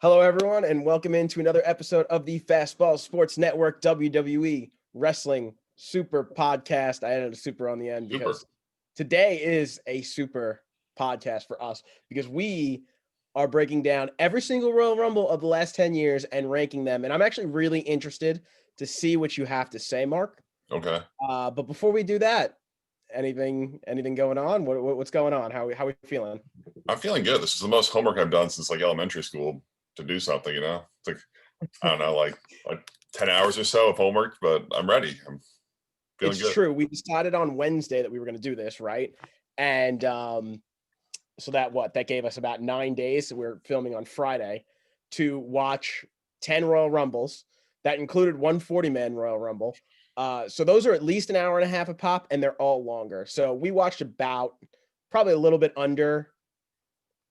Hello, everyone, and welcome into another episode of the Fastball Sports Network WWE Wrestling Super Podcast. I added a super on the end Super. because today is a super podcast for us because we are breaking down every single Royal Rumble of the last 10 years and ranking them. And I'm actually really interested to see what you have to say, Mark. Okay. But before we do that, anything going on? What's going on? How we feeling? I'm feeling good. This is the most homework I've done since like elementary school to do something, It's like, I don't know, like 10 hours or so of homework, but I'm ready. I'm feeling It's good. true. We decided on Wednesday that we were going to do this, right? And so that gave us about 9 days. So we're filming on Friday to watch 10 Royal Rumbles. That included one 40-man Royal Rumble. So those are at least an hour and a half a pop, and they're all longer. So we watched about probably a little bit under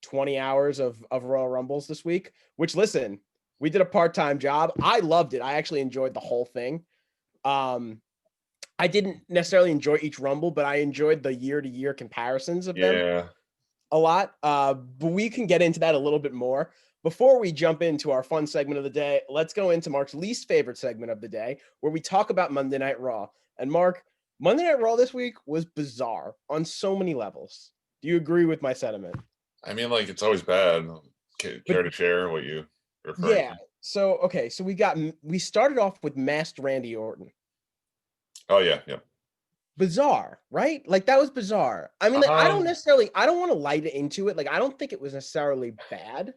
20 hours of Royal Rumbles this week, which, listen, we did a part-time job. I loved it. I actually enjoyed the whole thing. I didn't necessarily enjoy each Rumble, but I enjoyed the year-to-year comparisons of them Yeah. a lot. But we can get into that a little bit more. Before we jump into our fun segment of the day, let's go into Mark's least favorite segment of the day, where we talk about Monday Night Raw. And Mark, Monday Night Raw this week was bizarre on so many levels. Do you agree with my sentiment? I mean, like, it's always bad. Care to share what you referring Yeah. to? So, okay. So we started off with masked Randy Orton. Oh, yeah. Yeah. Bizarre, right? Like, that was bizarre. I mean, like, I don't want to light it into it. Like, I don't think it was necessarily bad,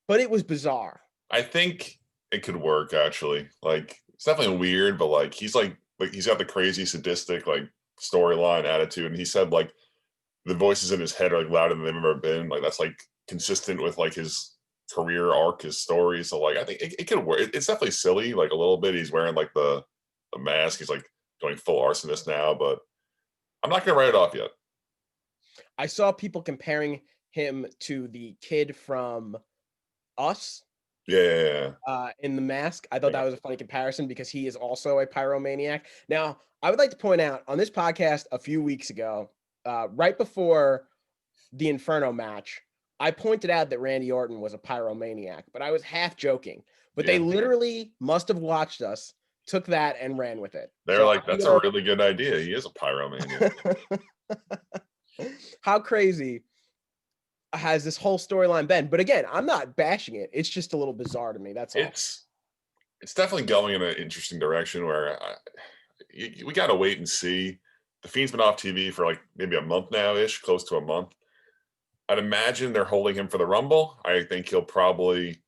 but it was bizarre. I think it could work, actually. Like, it's definitely weird, but like, he's he's got the crazy sadistic, like, storyline attitude. And he said, like, the voices in his head are like louder than they've ever been. Like, that's like consistent with like his career arc, his story. So like I think it could work. It's definitely silly, like a little bit. He's wearing like the mask. He's like going full arsonist now, but I'm not gonna write it off yet. I saw people comparing him to the kid from Us Yeah. in the mask. I thought that was a funny comparison because he is also a pyromaniac. Now, I would like to point out on this podcast a few weeks ago, right before the Inferno match, I pointed out that Randy Orton was a pyromaniac, but I was half joking. But they Yeah. literally must have watched us, took that, and ran with it. They're So like, that's a really good idea. He is a pyromaniac. how crazy has this whole storyline been? But again, I'm not bashing it. It's just a little bizarre to me. That's all. It's definitely going in an interesting direction where we got to wait and see. The Fiend's been off TV for like maybe a month now ish, close to a month. I'd imagine they're holding him for the Rumble. I think he'll probably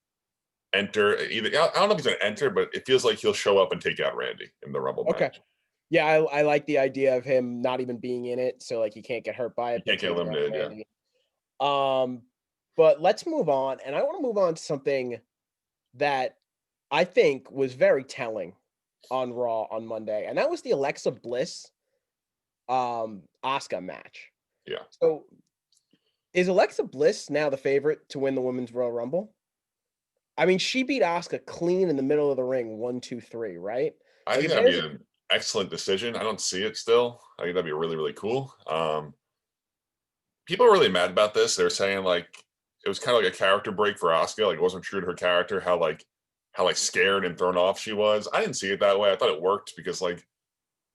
enter either. I don't know if he's going to enter, but it feels like he'll show up and take out Randy in the Rumble Okay. match. Yeah, I like the idea of him not even being in it, so like he can't get hurt by it. He can't get eliminated. Yeah. But let's move on, and I want to move on to something that I think was very telling on Raw on Monday, and that was the Alexa Bliss Asuka match. Yeah. So is Alexa Bliss now the favorite to win the Women's Royal Rumble? I mean, she beat Asuka clean in the middle of the ring, 1, 2, 3, right? I think that'd be an excellent decision. I don't see it still. I think that'd be really, really cool. People are really mad about this. They're saying like it was kind of like a character break for Asuka. Like it wasn't true to her character. How scared and thrown off she was. I didn't see it that way. I thought it worked because like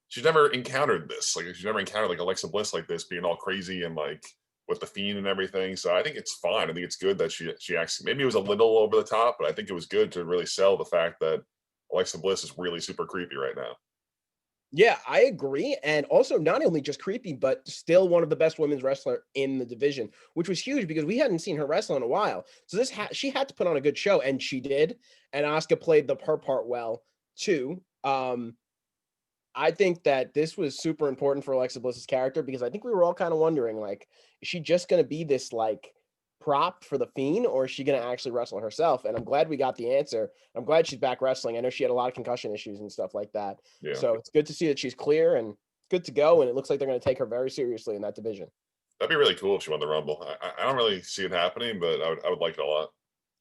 she's never encountered this. Like she's never encountered like Alexa Bliss like this, being all crazy and like with the Fiend and everything. So I think it's fine. I think it's good that she actually, maybe it was a little over the top, but I think it was good to really sell the fact that Alexa Bliss is really super creepy right now. Yeah, I agree. And also not only just creepy, but still one of the best women's wrestler in the division, which was huge because we hadn't seen her wrestle in a while. So she had to put on a good show, and she did. And Asuka played her part well too. I think that this was super important for Alexa Bliss's character because I think we were all kind of wondering, like, is she just going to be this like prop for the Fiend, or is she going to actually wrestle herself? And I'm glad we got the answer. I'm glad she's back wrestling. I know she had a lot of concussion issues and stuff like that. Yeah. So it's good to see that she's clear and good to go. And it looks like they're going to take her very seriously in that division. That'd be really cool if she won the Rumble. I don't really see it happening, but I would like it a lot.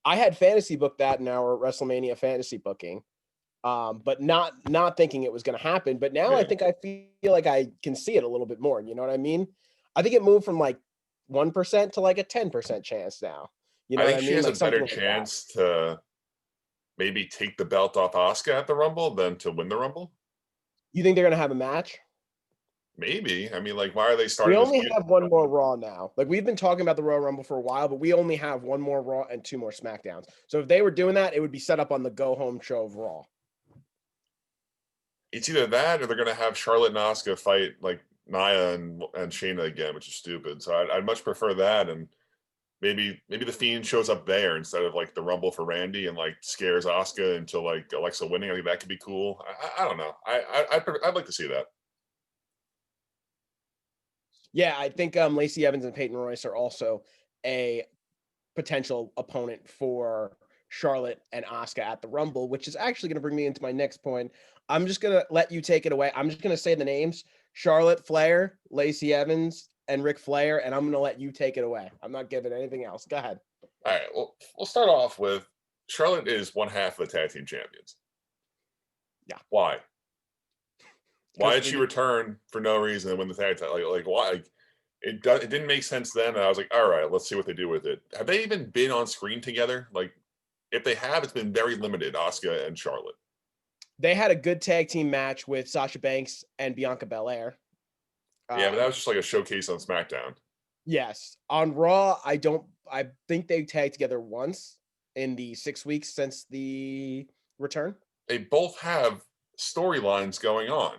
I had fantasy booked that in our WrestleMania fantasy booking, but not thinking it was going to happen. But now I think I feel like I can see it a little bit more. You know what I mean? I think it moved from like 1% to like a 10% chance now. You I know what think I she mean? has a Like something better like that. chance to maybe take the belt off Asuka at the Rumble than to win the Rumble. You think they're gonna have a match? Maybe. I mean, like, why are they We starting this only feud? have one more Raw now. Like we've been talking about the Royal Rumble for a while, but we only have one more Raw and two more SmackDowns. So if they were doing that, it would be set up on the go home show of Raw. It's either that or they're gonna have Charlotte and Asuka fight like Nia and Shayna again, which is stupid. So I'd much prefer that, and maybe the Fiend shows up there instead of like the Rumble for Randy and like scares Asuka into like Alexa winning. I think that could be cool. I don't know. I'd like to see that. Yeah, I think Lacey Evans and Peyton Royce are also a potential opponent for Charlotte and Asuka at the Rumble, which is actually going to bring me into my next point. I'm just going to let you take it away. I'm just going to say the names: Charlotte Flair, Lacey Evans, and Ric Flair, and I'm going to let you take it away. I'm not giving anything else. Go ahead. All right. Well, we'll start off with Charlotte is one half of the tag team champions. Yeah. Why? Why did Because she return for no reason and win the tag title? Like why? Like, it didn't make sense then, and I was like, all right, let's see what they do with it. Have they even been on screen together? Like, if they have, it's been very limited. Asuka and Charlotte. they had a good tag team match with Sasha Banks and Bianca Belair. Yeah, but that was just like a showcase on SmackDown. Yes. On Raw, I think they tagged together once in the 6 weeks since the return. They both have storylines going on,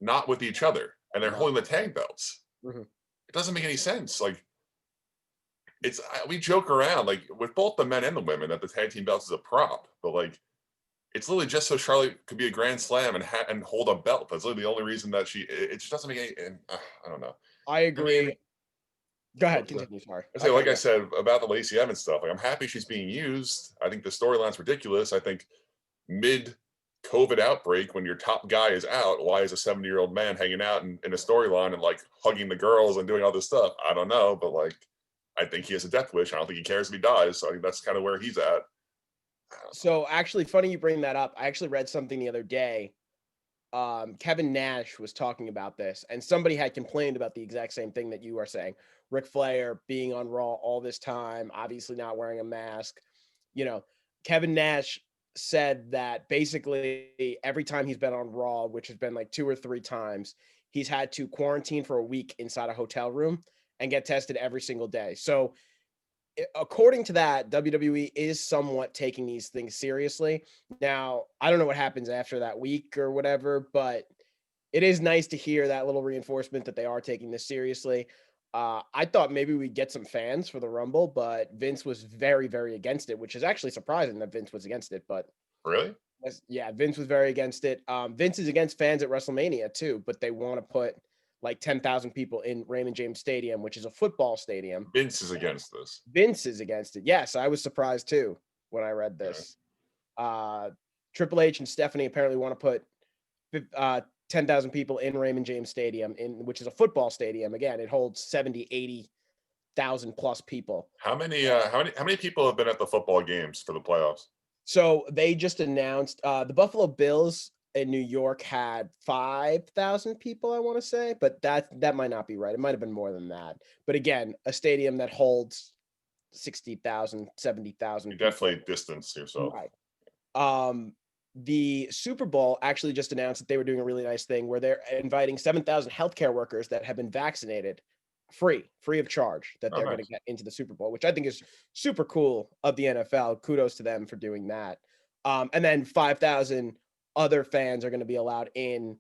not with each other, and they're No. holding the tag belts. Mhm. It doesn't make any sense. Like, we joke around like with both the men and the women that the tag team belts is a prop, but like it's literally just so Charlotte could be a Grand Slam and hold a belt. That's literally the only reason that it just doesn't make any. And, I don't know. I I mean, agree. Go ahead, continue. Sorry. I say, like I said about the Lacey Evans stuff, like I'm happy she's being used. I think the storyline's ridiculous. I think mid COVID outbreak, when your top guy is out, why is a 70-year-old man hanging out in a storyline and like hugging the girls and doing all this stuff? I don't know, but like I think he has a death wish. I don't think he cares if he dies. So I think that's kind of where he's at. So actually, funny you bring that up. I actually read something the other day. Kevin Nash was talking about this, and somebody had complained about the exact same thing that you are saying. Ric Flair being on Raw all this time, obviously not wearing a mask. You know, Kevin Nash said that basically every time he's been on Raw, which has been like 2 or 3 times, he's had to quarantine for a week inside a hotel room and get tested every single day. So according to that, WWE is somewhat taking these things seriously. Now, I don't know what happens after that week or whatever, but it is nice to hear that little reinforcement that they are taking this seriously. I thought maybe we'd get some fans for the Rumble, but Vince was very, very against it, which is actually surprising that Vince was against it. But Really? yeah, Vince was very against it. Vince is against fans at WrestleMania too, but they want to put like 10,000 people in Raymond James Stadium, which is a football stadium. Vince is against this. Vince is against it. Yes, I was surprised too when I read this. Triple H and Stephanie apparently want to put 10,000 people in Raymond James Stadium, which is a football stadium. Again, it holds 70, 80,000 plus people. How many people have been at the football games for the playoffs? So they just announced the Buffalo Bills in New York had 5,000 people, I want to say, but that might not be right. It might have been more than that. But again, a stadium that holds 60,000, 70,000. You definitely distance yourself. Right. The Super Bowl actually just announced that they were doing a really nice thing where they're inviting 7,000 healthcare workers that have been vaccinated free of charge, that they're going to get into the Super Bowl, which I think is super cool of the NFL. Kudos to them for doing that. And then 5,000 other fans are going to be allowed in.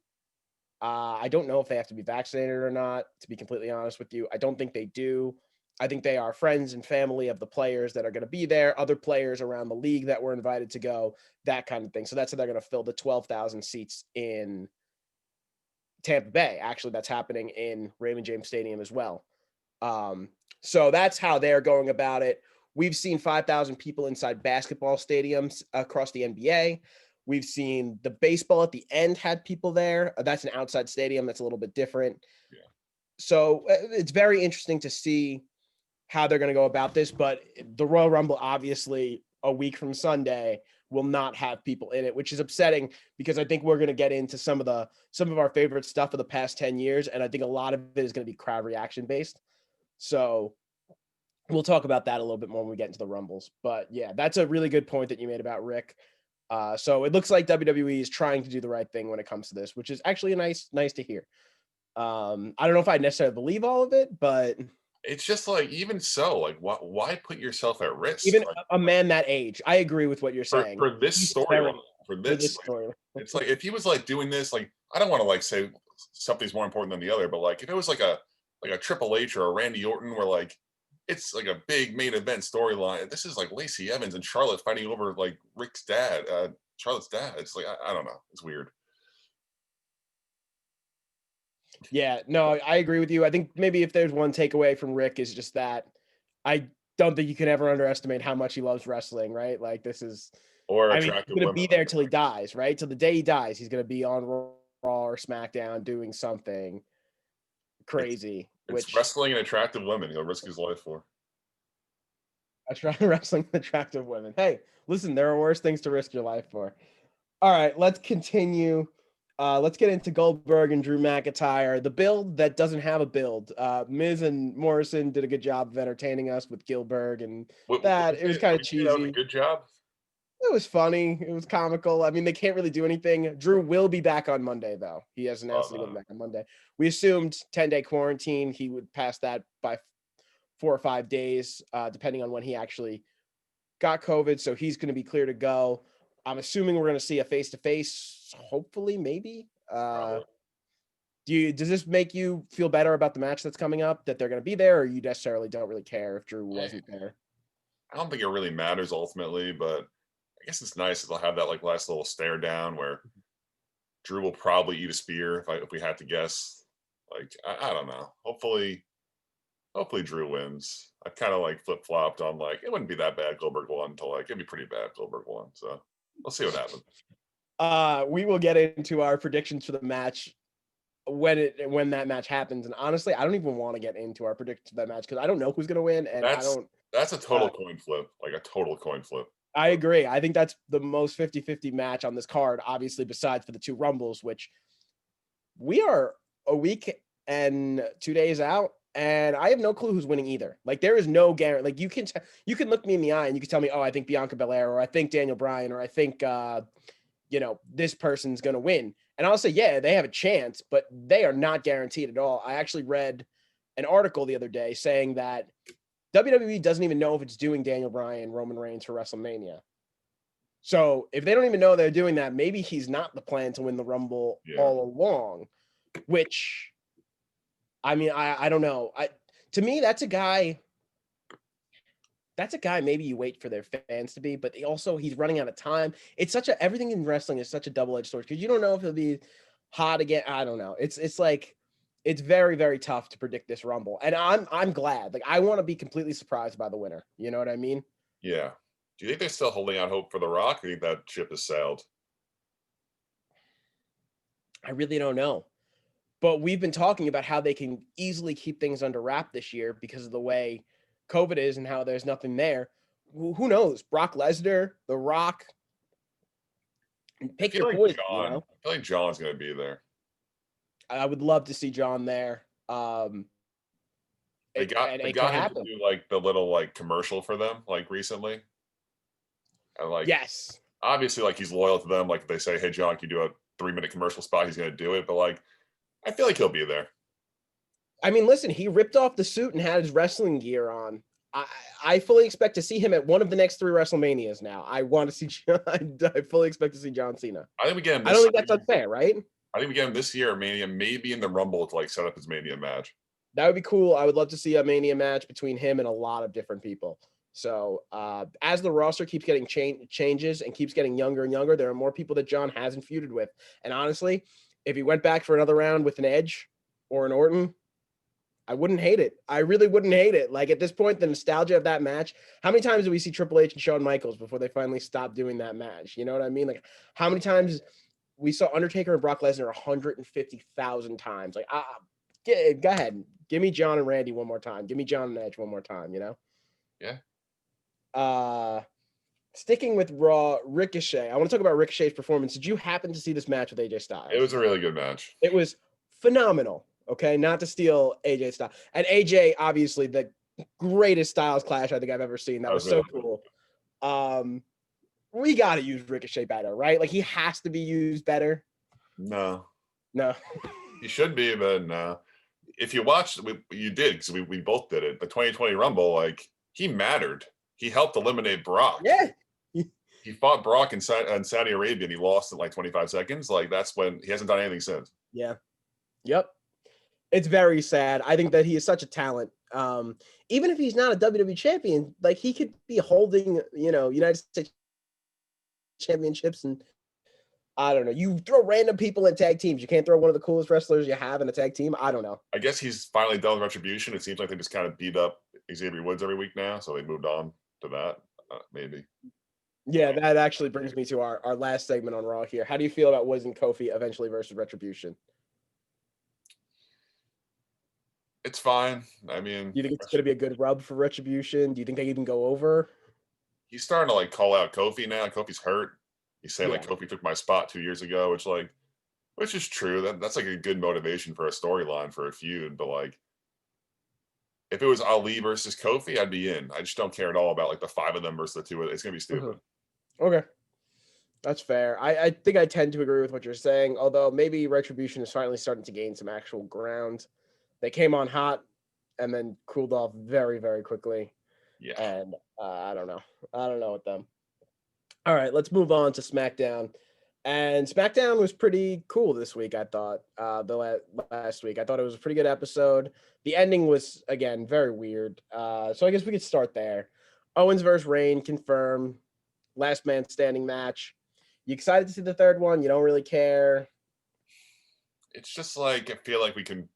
I don't know if they have to be vaccinated or not, to be completely honest with you. I don't think they do. I think they are friends and family of the players that are going to be there, other players around the league that were invited to go, that kind of thing. So that's how they're going to fill the 12,000 seats in Tampa Bay. Actually, that's happening in Raymond James Stadium as well. So that's how they're going about it. We've seen 5,000 people inside basketball stadiums across the NBA. We've seen the baseball at the end had people there. That's an outside stadium. That's a little bit different. Yeah. So it's very interesting to see how they're going to go about this. But the Royal Rumble, obviously, a week from Sunday, will not have people in it, which is upsetting because I think we're going to get into some of our favorite stuff of the past 10 years. And I think a lot of it is going to be crowd reaction based. So we'll talk about that a little bit more when we get into the Rumbles. But yeah, that's a really good point that you made about Rick. So it looks like WWE is trying to do the right thing when it comes to this, which is actually nice to hear. I don't know if I necessarily believe all of it, but It's just like, even so, like, why put yourself at risk? even Like, a man that age, I agree with what you're saying. for this He's storyline, very for for this, this like, story. it's like if he was like doing this, like, I don't want to like say something's more important than the other, but like if it was like a Triple H or a Randy Orton, where like it's like a big main event storyline. This is like Lacey Evans and Charlotte fighting over like Rick's dad, Charlotte's dad. It's like, I don't know, it's weird. Yeah, no, I agree with you. I think maybe if there's one takeaway from Rick is just that I don't think you can ever underestimate how much he loves wrestling, right? Like this is, Or I mean, he's attractive gonna women. be there till he dies, right? Till the day he dies, he's gonna be on Raw or SmackDown doing something It's crazy, it's which wrestling and attractive women. He'll risk his life for. I try wrestling with attractive women. Hey, listen, there are worse things to risk your life for. All right, let's continue. Let's get into Goldberg and Drew McIntyre. The build that doesn't have a build. Miz and Morrison did a good job of entertaining us with Gilbert and that. It was kind Would of you say that was a cheesy. good job? It was funny. It was comical. I mean, they can't really do anything. Drew will be back on Monday, though. He has announced that he will be back on Monday. We assumed 10-day quarantine. He would pass that by 4 or 5 days, depending on when he actually got COVID. So he's going to be clear to go. I'm assuming we're going to see a face-to-face, hopefully, maybe. Probably. Does this make you feel better about the match that's coming up, that they're going to be there, or you necessarily don't really care if Drew wasn't there? I don't think it really matters ultimately, but I guess it's nice that they'll have that like last little stare down where Drew will probably eat a spear if we had to guess. Like, I don't know. Hopefully Drew wins. I kind of like flip flopped on like it wouldn't be that bad Goldberg won to like it'd be pretty bad Goldberg won. So we'll see what happens. We will get into our predictions for the match when that match happens. And honestly, I don't even want to get into our predictions for that match because I don't know who's going to win, and I That's don't. that's a total coin flip, like a total coin flip. I agree. I think that's the most 50-50 match on this card, obviously, besides for the two Rumbles, which we are a week and 2 days out, and I have no clue who's winning either. Like, there is no guarantee. Like, you can look me in the eye and you can tell me, oh, I think Bianca Belair, or I think Daniel Bryan, or I think this person's going to win. And I'll say, yeah, they have a chance, but they are not guaranteed at all. I actually read an article the other day saying that WWE doesn't even know if it's doing Daniel Bryan, Roman Reigns for WrestleMania. So if they don't even know they're doing that, maybe he's not the plan to win the Rumble all along, which, I mean, I don't know. To me, that's a guy maybe you wait for their fans to be, but he's running out of time. It's everything in wrestling is such a double-edged sword because you don't know if he'll be hot again. I don't know. It's like, it's very, very tough to predict this Rumble. And I'm glad. Like, I want to be completely surprised by the winner. You know what I mean? Yeah. Do you think they're still holding out hope for The Rock, or do you think that ship has sailed? I really don't know. But we've been talking about how they can easily keep things under wrap this year because of the way COVID is and how there's nothing there. Who knows? Brock Lesnar, The Rock. Pick your poison, you know? I feel like John's going to be there. I would love to see John there. They got him to do like the little like commercial for them like recently. And like, yes, obviously like he's loyal to them. Like if they say, "Hey John, can you do a 3-minute commercial spot?" He's going to do it. But like, I feel like he'll be there. I mean, listen, he ripped off the suit and had his wrestling gear on. I fully expect to see him at one of the next 3 WrestleManias now. I want to see John. I fully expect to see John Cena. I think we get him. I don't think that's unfair, right? I think we get him this year at Mania, maybe in the Rumble to like set up his Mania match. That would be cool. I would love to see a Mania match between him and a lot of different people. So as the roster keeps getting changes and keeps getting younger and younger, there are more people that John hasn't feuded with. And honestly, if he went back for another round with an Edge or an Orton, I wouldn't hate it. I really wouldn't hate it. Like at this point, the nostalgia of that match. How many times do we see Triple H and Shawn Michaels before they finally stopped doing that match? You know what I mean? Like how many times we saw Undertaker and Brock Lesnar 150,000 times? Like, go ahead. Give me John and Randy one more time. Give me John and Edge one more time, you know? Yeah. Sticking with Raw, Ricochet. I want to talk about Ricochet's performance. Did you happen to see this match with AJ Styles? It was a really good match. It was phenomenal. Okay, not to steal AJ Styles. And AJ, obviously, the greatest styles clash I think I've ever seen. That was so cool. We got to use Ricochet better, right? Like he has to be used better. No, No, he should be, but no. If you watched, you did because we both did it. The 2020 Rumble, like he mattered. He helped eliminate Brock. yeah. He fought Brock in Saudi Arabia and he lost in like 25 seconds. Like that's when he hasn't done anything since. Yeah. Yep. It's very sad. I think that he is such a talent. Even if he's not a WWE champion, like he could be holding, United States championships, and I don't know. You throw random people in tag teams. You can't throw one of the coolest wrestlers you have in a tag team. I don't know. I guess he's finally done with Retribution. It seems like they just kind of beat up Xavier Woods every week now, so they moved on to that. Maybe. Yeah, that actually brings me to our last segment on Raw here. How do you feel about Woods and Kofi eventually versus Retribution? It's fine. I mean, Do you think it's going to be a good rub for Retribution? Do you think they even go over? he's starting to like call out Kofi now. Kofi's hurt. He's saying like Yeah. Kofi took my spot 2 years ago, which is true. That's like a good motivation for a storyline for a feud. But like, if it was Ali versus Kofi, I'd be in. I just don't care at all about like the 5 of them versus the 2. It's gonna be stupid. Okay. That's fair. I think I tend to agree with what you're saying, although maybe Retribution is finally starting to gain some actual ground. They came on hot and then cooled off very, very quickly. Yeah. And I don't know. I don't know with them. All right, let's move on to SmackDown. And SmackDown was pretty cool this week, I thought, last week. I thought it was a pretty good episode. The ending was, again, very weird. So I guess we could start there. Owens versus Reign, confirmed. Last man standing match. You excited to see the third one? You don't really care? It's just like I feel like we can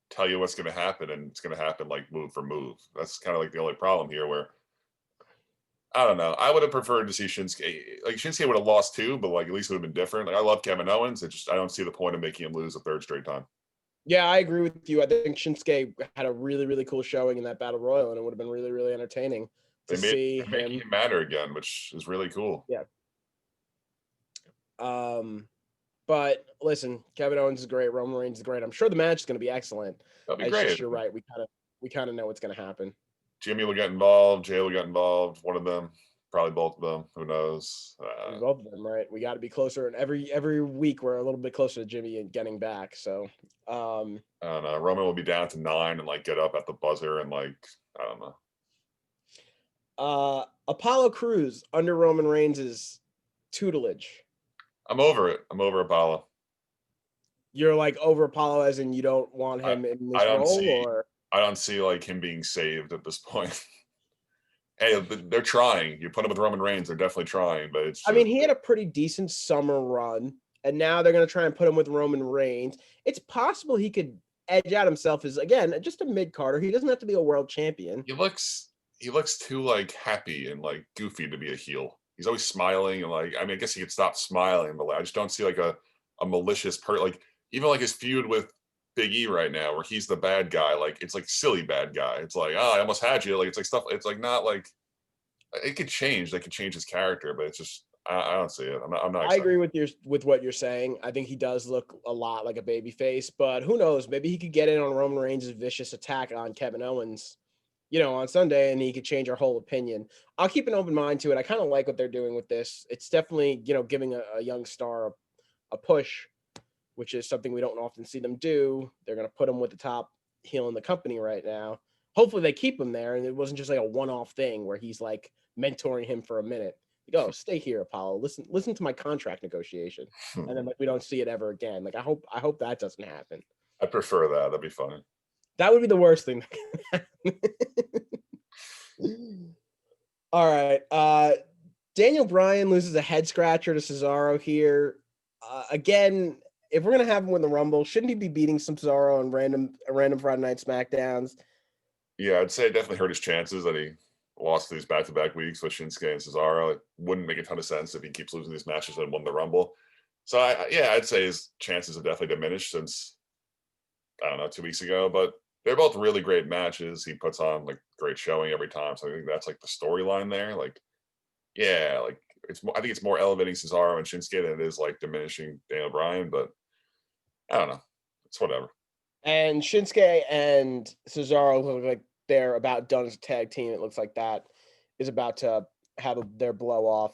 tell you what's going to happen, and it's going to happen like move for move. That's kind of like the only problem here. Where I don't know. I would have preferred to see Shinsuke. Like Shinsuke would have lost too, but like at least it would have been different. Like I love Kevin Owens. I don't see the point of making him lose a third straight time. Yeah, I agree with you. I think Shinsuke had a really, really cool showing in that Battle Royal, and it would have been really, really entertaining to see him. Making him matter again, which is really cool. Yeah. But listen, Kevin Owens is great. Roman Reigns is great. I'm sure the match is going to be excellent. That'd be great. Just, you're right. We kind of know what's going to happen. Jimmy will get involved. Jay will get involved. One of them, probably both of them. Who knows? Both of them, right? We got to be closer, and every week we're a little bit closer to Jimmy and getting back. So, I don't know. Roman will be down to 9 and like get up at the buzzer and like I don't know. Apollo Crews under Roman Reigns' tutelage. I'm over it. I'm over Apollo. You're like over Apollo as in you don't want him in this role, or I don't see like him being saved at this point. Hey, they're trying. You put him with Roman Reigns, they're definitely trying, but it's. I mean, he had a pretty decent summer run, and now they're going to try and put him with Roman Reigns. It's possible he could edge out himself as again just a mid-carder. He doesn't have to be a world champion. He looks too like happy and like goofy to be a heel. He's always smiling and like I mean I guess he could stop smiling, but like, I just don't see like a malicious like even like his feud with Big E right now where he's the bad guy, like it's like silly bad guy. It's like I almost had you, like it's like stuff. It's like not like it could change. They could change his character, but it's just I don't see it. I'm not. Excited. I agree with what you're saying. I think he does look a lot like a baby face, but who knows? Maybe he could get in on Roman Reigns' vicious attack on Kevin Owens. On Sunday, and he could change our whole opinion. I'll keep an open mind to it. I kind of like what they're doing with this. It's definitely, giving a young star a push, which is something we don't often see them do. They're going to put him with the top heel in the company right now. Hopefully they keep him there, and it wasn't just like a one-off thing where he's like mentoring him for a minute. Like, oh, stay here, Apollo. Listen to my contract negotiation, and then like we don't see it ever again. Like I hope that doesn't happen. I prefer that. That'd be fun. That would be the worst thing. All right. Daniel Bryan loses a head scratcher to Cesaro here. Again, if we're going to have him win the Rumble, shouldn't he be beating some Cesaro on random Friday Night SmackDowns? Yeah, I'd say it definitely hurt his chances that he lost these back-to-back weeks with Shinsuke and Cesaro. It wouldn't make a ton of sense if he keeps losing these matches and won the Rumble. So, I'd say his chances have definitely diminished since, I don't know, 2 weeks ago. But they're both really great matches. He puts on like great showing every time. So I think that's like the storyline there. Like, yeah, like I think it's more elevating Cesaro and Shinsuke than it is like diminishing Daniel Bryan. But I don't know. It's whatever. And Shinsuke and Cesaro look like they're about done as a tag team. It looks like that is about to have their blow off.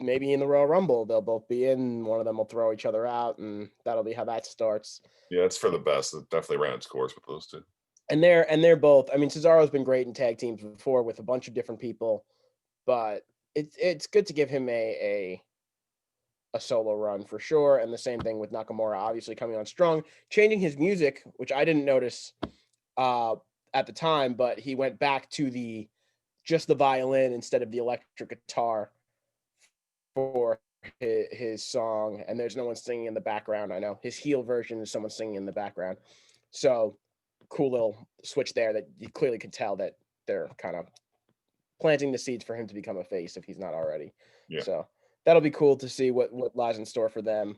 Maybe in the Royal Rumble, they'll both be in. One of them will throw each other out, and that'll be how that starts. Yeah, it's for the best. It definitely ran its course with those two. And they're both. I mean, Cesaro's been great in tag teams before with a bunch of different people, but it's good to give him a solo run for sure. And the same thing with Nakamura, obviously coming on strong, changing his music, which I didn't notice at the time, but he went back to just the violin instead of the electric guitar for his song. And there's no one singing in the background. I know his heel version is someone singing in the background. So cool little switch there that you clearly could tell that they're kind of planting the seeds for him to become a face if he's not already. Yeah. So that'll be cool to see what lies in store for them.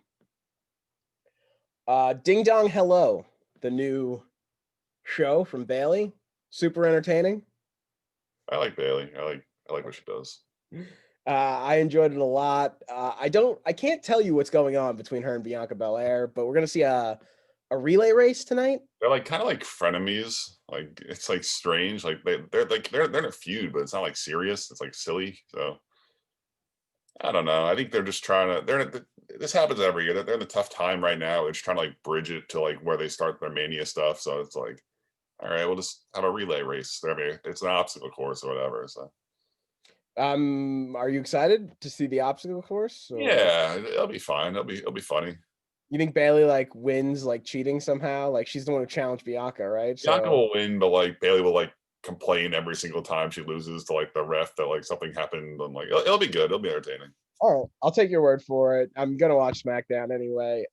Ding Dong Hello, the new show from Bailey, super entertaining. I like Bailey. I like what she does. I enjoyed it a lot. I can't tell you what's going on between her and Bianca Belair, but we're gonna see a relay race tonight. They're like kind of like frenemies. Like it's like strange. Like they're in a feud, but it's not like serious. It's like silly. So I don't know. I think they're just trying to. This happens every year. They're in a tough time right now. They're just trying to like bridge it to like where they start their Mania stuff. So it's like, all right, we'll just have a relay race. I mean, it's an obstacle course or whatever. So Are you excited to see the obstacle course? Or yeah, it'll be fine. It'll be funny. you think Bailey like wins like cheating somehow? Like she's the one who challenged Bianca, right? Bianca So will win, but like Bailey will like complain every single time she loses to like the ref that like something happened. And like it'll be good. It'll be entertaining. all right, I'll take your word for it. I'm gonna watch SmackDown anyway.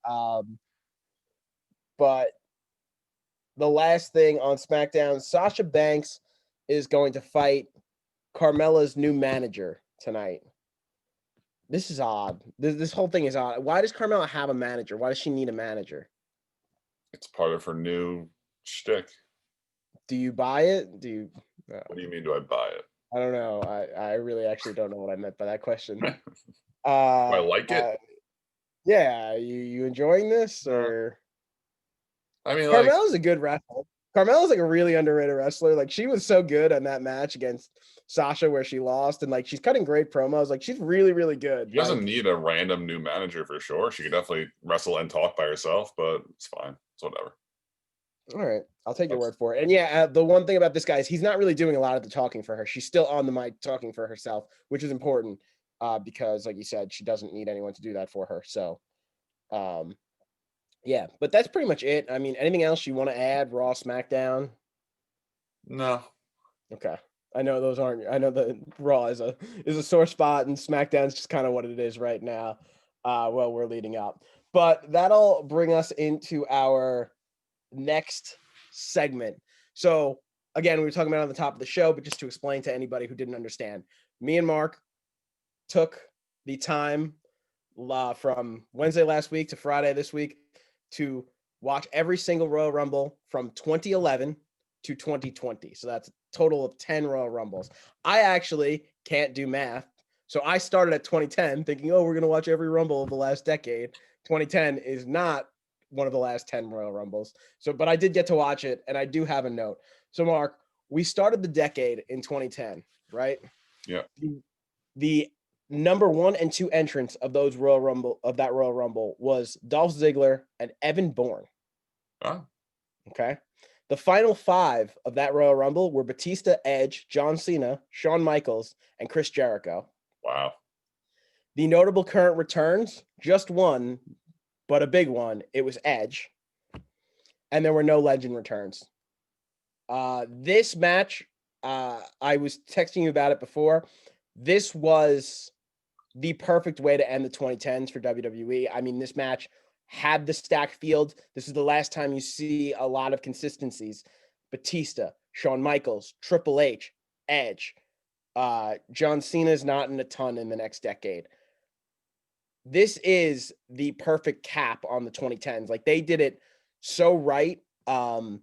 But the last thing on SmackDown, Sasha Banks is going to fight Carmella's new manager tonight. This is odd. This whole thing is odd. Why does Carmella have a manager? Why does she need a manager? It's part of her new shtick. Do you buy it? Do you? What do you mean? Do I buy it? I don't know. I really actually don't know what I meant by that question. Do I like it? Yeah. You enjoying this or? I mean, like Carmella's a good wrestler. Carmella's like a really underrated wrestler. Like she was so good on that match against Sasha where she lost, and like she's cutting great promos. Like she's really, really good. she doesn't Like, need a random new manager for sure. She could definitely wrestle and talk by herself, but it's fine. It's whatever. all right, I'll take your That's word for it. And yeah, the one thing about this guy is he's not really doing a lot of the talking for her. She's still on the mic talking for herself, which is important because, like you said, she doesn't need anyone to do that for her. So, yeah, but that's pretty much it. I mean, anything else you want to add? Raw, SmackDown. no. Okay. I know those aren't. I know the Raw is a sore spot, and SmackDown's just kind of what it is right now. Well, we're leading up, but that'll bring us into our next segment. So again, we were talking about it on the top of the show, but just to explain to anybody who didn't understand, me and Mark took the time from Wednesday last week to Friday this week to watch every single Royal Rumble from 2011 to 2020. So that's a total of 10 Royal Rumbles. I actually can't do math. So I started at 2010 thinking, oh, we're going to watch every Rumble of the last decade. 2010 is not one of the last 10 Royal Rumbles. So, but I did get to watch it, and I do have a note. So, Mark, we started the decade in 2010, right? Yeah. The number 1 and 2 entrants of that Royal Rumble was Dolph Ziggler and Evan Bourne. Huh? Okay. The final 5 of that Royal Rumble were Batista, Edge, John Cena, Shawn Michaels, and Chris Jericho. Wow. The notable current returns, just one, but a big one. It was Edge. And there were no legend returns. This match, I was texting you about it before. This was the perfect way to end the 2010s for WWE. I mean, this match had the stacked field. This is the last time you see a lot of consistencies. Batista, Shawn Michaels, Triple H, Edge. John Cena's not in a ton in the next decade. This is the perfect cap on the 2010s. Like they did it so right. Because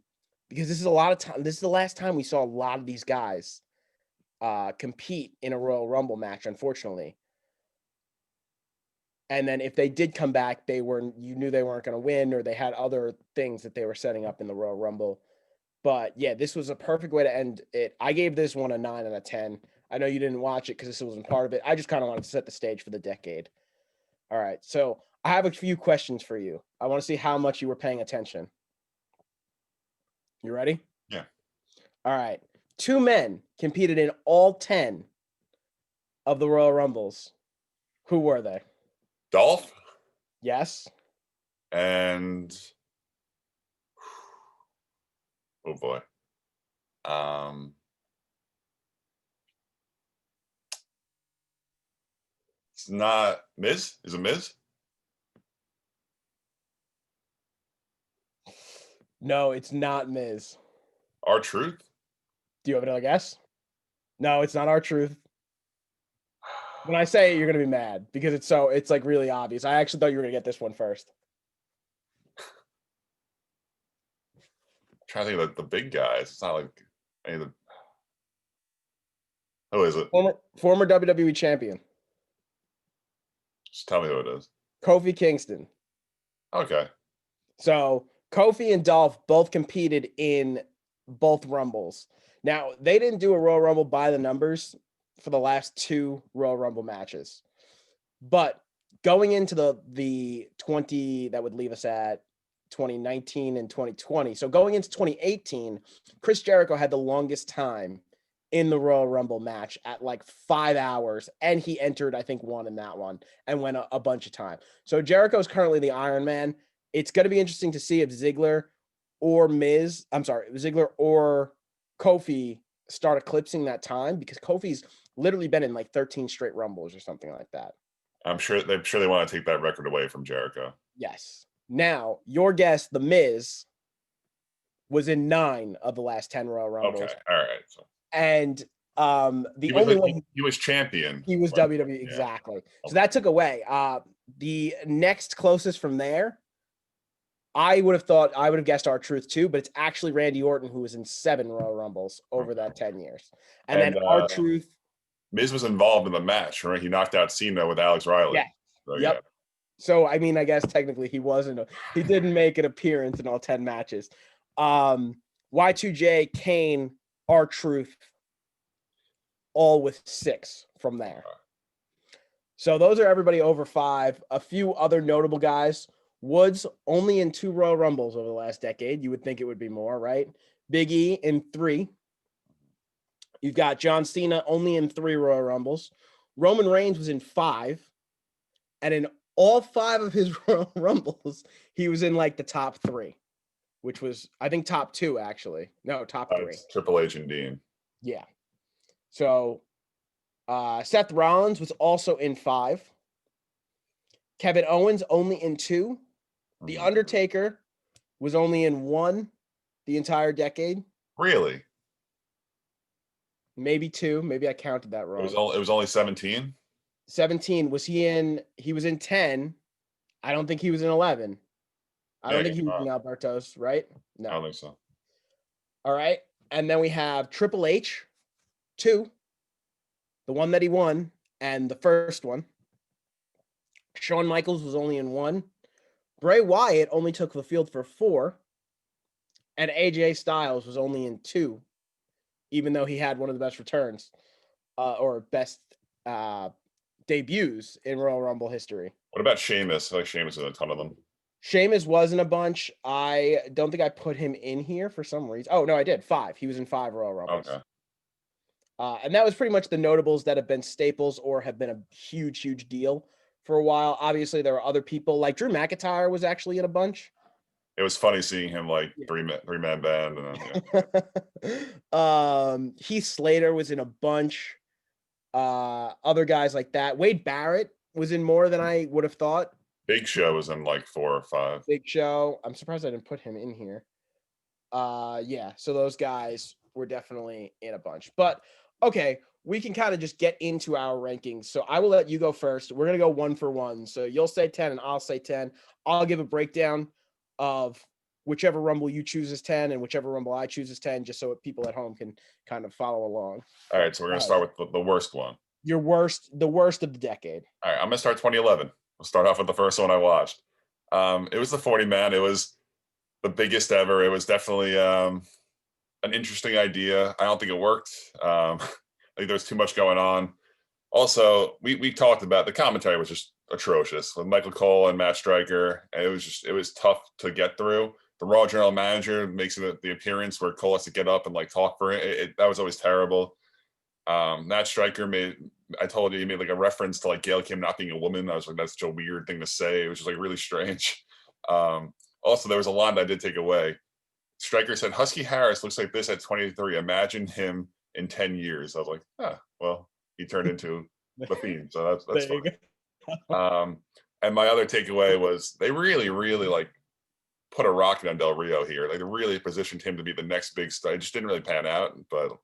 this is a lot of time. This is the last time we saw a lot of these guys compete in a Royal Rumble match, unfortunately. And then if they did come back, you knew they weren't going to win, or they had other things that they were setting up in the Royal Rumble. But yeah, this was a perfect way to end it. I gave this one a 9 out of 10. I know you didn't watch it because this wasn't part of it. I just kind of wanted to set the stage for the decade. All right. So I have a few questions for you. I want to see how much you were paying attention. You ready? Yeah. All right. Two men competed in all 10 of the Royal Rumbles. Who were they? Dolph Yes. and oh boy. Um, it's not Miz. Is it Miz? No, it's not Miz. R-Truth? Do you have another guess? No, it's not R-Truth. When I say it, you're gonna be mad because it's like really obvious. I actually thought you were gonna get this one first. Trying to think of the big guys. It's not like any of the. Who is it? Former WWE champion. Just tell me who it is. Kofi Kingston. Okay. So Kofi and Dolph both competed in both Rumbles. Now, they didn't do a Royal Rumble by the numbers for the last two Royal Rumble matches. But going into the 20 that would leave us at 2019 and 2020. So going into 2018, Chris Jericho had the longest time in the Royal Rumble match at like 5 hours, and he entered, I think, one in that one and went a bunch of time. So Jericho is currently the Iron Man. It's going to be interesting to see if Ziggler or Ziggler or Kofi start eclipsing that time, because Kofi's literally been in like 13 straight Rumbles or something like that. I'm sure they want to take that record away from Jericho. Yes. Now, your guess, The Miz, was in 9 of the last 10 Royal Rumbles. Okay. All right. So. And the only one he was champion. He was WWE, exactly. Yeah. So that took away. The next closest from there, I would have guessed R-Truth too, but it's actually Randy Orton, who was in 7 Royal Rumbles over that 10 years. And then R-Truth. Miz was involved in the match, right? He knocked out Cena with Alex Riley. Yeah. So, yep. Yeah. So, I mean, I guess technically he didn't make an appearance in all 10 matches. Y2J, Kane, R-Truth, all with 6 from there. So those are everybody over 5. A few other notable guys. Woods only in 2 Royal Rumbles over the last decade. You would think it would be more, right? Big E in 3. You've got John Cena only in 3 Royal Rumbles. Roman Reigns was in 5. And in all 5 of his Royal Rumbles, he was in like the top 3, which was, I think, top 2, actually. No, top 3. Triple H and Dean. Yeah. So Seth Rollins was also in 5. Kevin Owens only in 2. The Undertaker was only in 1 the entire decade. Really? Maybe 2. Maybe I counted that wrong. It was only 17? 17. Was he in? He was in 10. I don't think he was in 11. I don't think he was in Alberto's, right? No. I don't think so. All right. And then we have Triple H, 2. The one that he won, and the first one. Shawn Michaels was only in 1. Bray Wyatt only took the field for 4. And AJ Styles was only in 2, even though he had one of the best returns or best debuts in Royal Rumble history. What about Sheamus? I feel like Sheamus is in a ton of them. Sheamus was in a bunch. I don't think I put him in here for some reason. Oh, no, I did. 5. He was in 5 Royal Rumbles. Okay. And that was pretty much the notables that have been staples or have been a huge, huge deal for a while. Obviously, there were other people, like Drew McIntyre was actually in a bunch. It was funny seeing him like three-man band. And then, Heath Slater was in a bunch. Other guys like that. Wade Barrett was in more than I would have thought. Big Show was in like 4 or 5. Big Show. I'm surprised I didn't put him in here. Yeah. So those guys were definitely in a bunch. But okay, we can kind of just get into our rankings. So I will let you go first. We're going to go 1 for 1. So you'll say 10 and I'll say 10. I'll give a breakdown of whichever Rumble you choose as 10 and whichever Rumble I choose as 10, just so people at home can kind of follow along. All right. So we're going to start with the worst one. The worst of the decade. All right. I'm going to start 2011. We'll start off with the first one I watched. It was the 40-man. It was the biggest ever. It was definitely an interesting idea. I don't think it worked. I think there was too much going on. Also, we talked about the commentary was just atrocious with Michael Cole and Matt Striker, and it was tough to get through. The Raw general manager makes it the appearance where Cole has to get up and like talk for it. That was always terrible. Matt Striker made, I told you, he made like a reference to like Gail Kim not being a woman. I was like, that's such a weird thing to say. It was just like really strange. Also, there was a line that I did take away. Striker said, Husky Harris looks like this at 23. Imagine him in 10 years. I was like, well, he turned into the Fiend. So that's fine. And my other takeaway was they really, really like put a rocket on Del Rio here. Like they really positioned him to be the next big star. It just didn't really pan out, but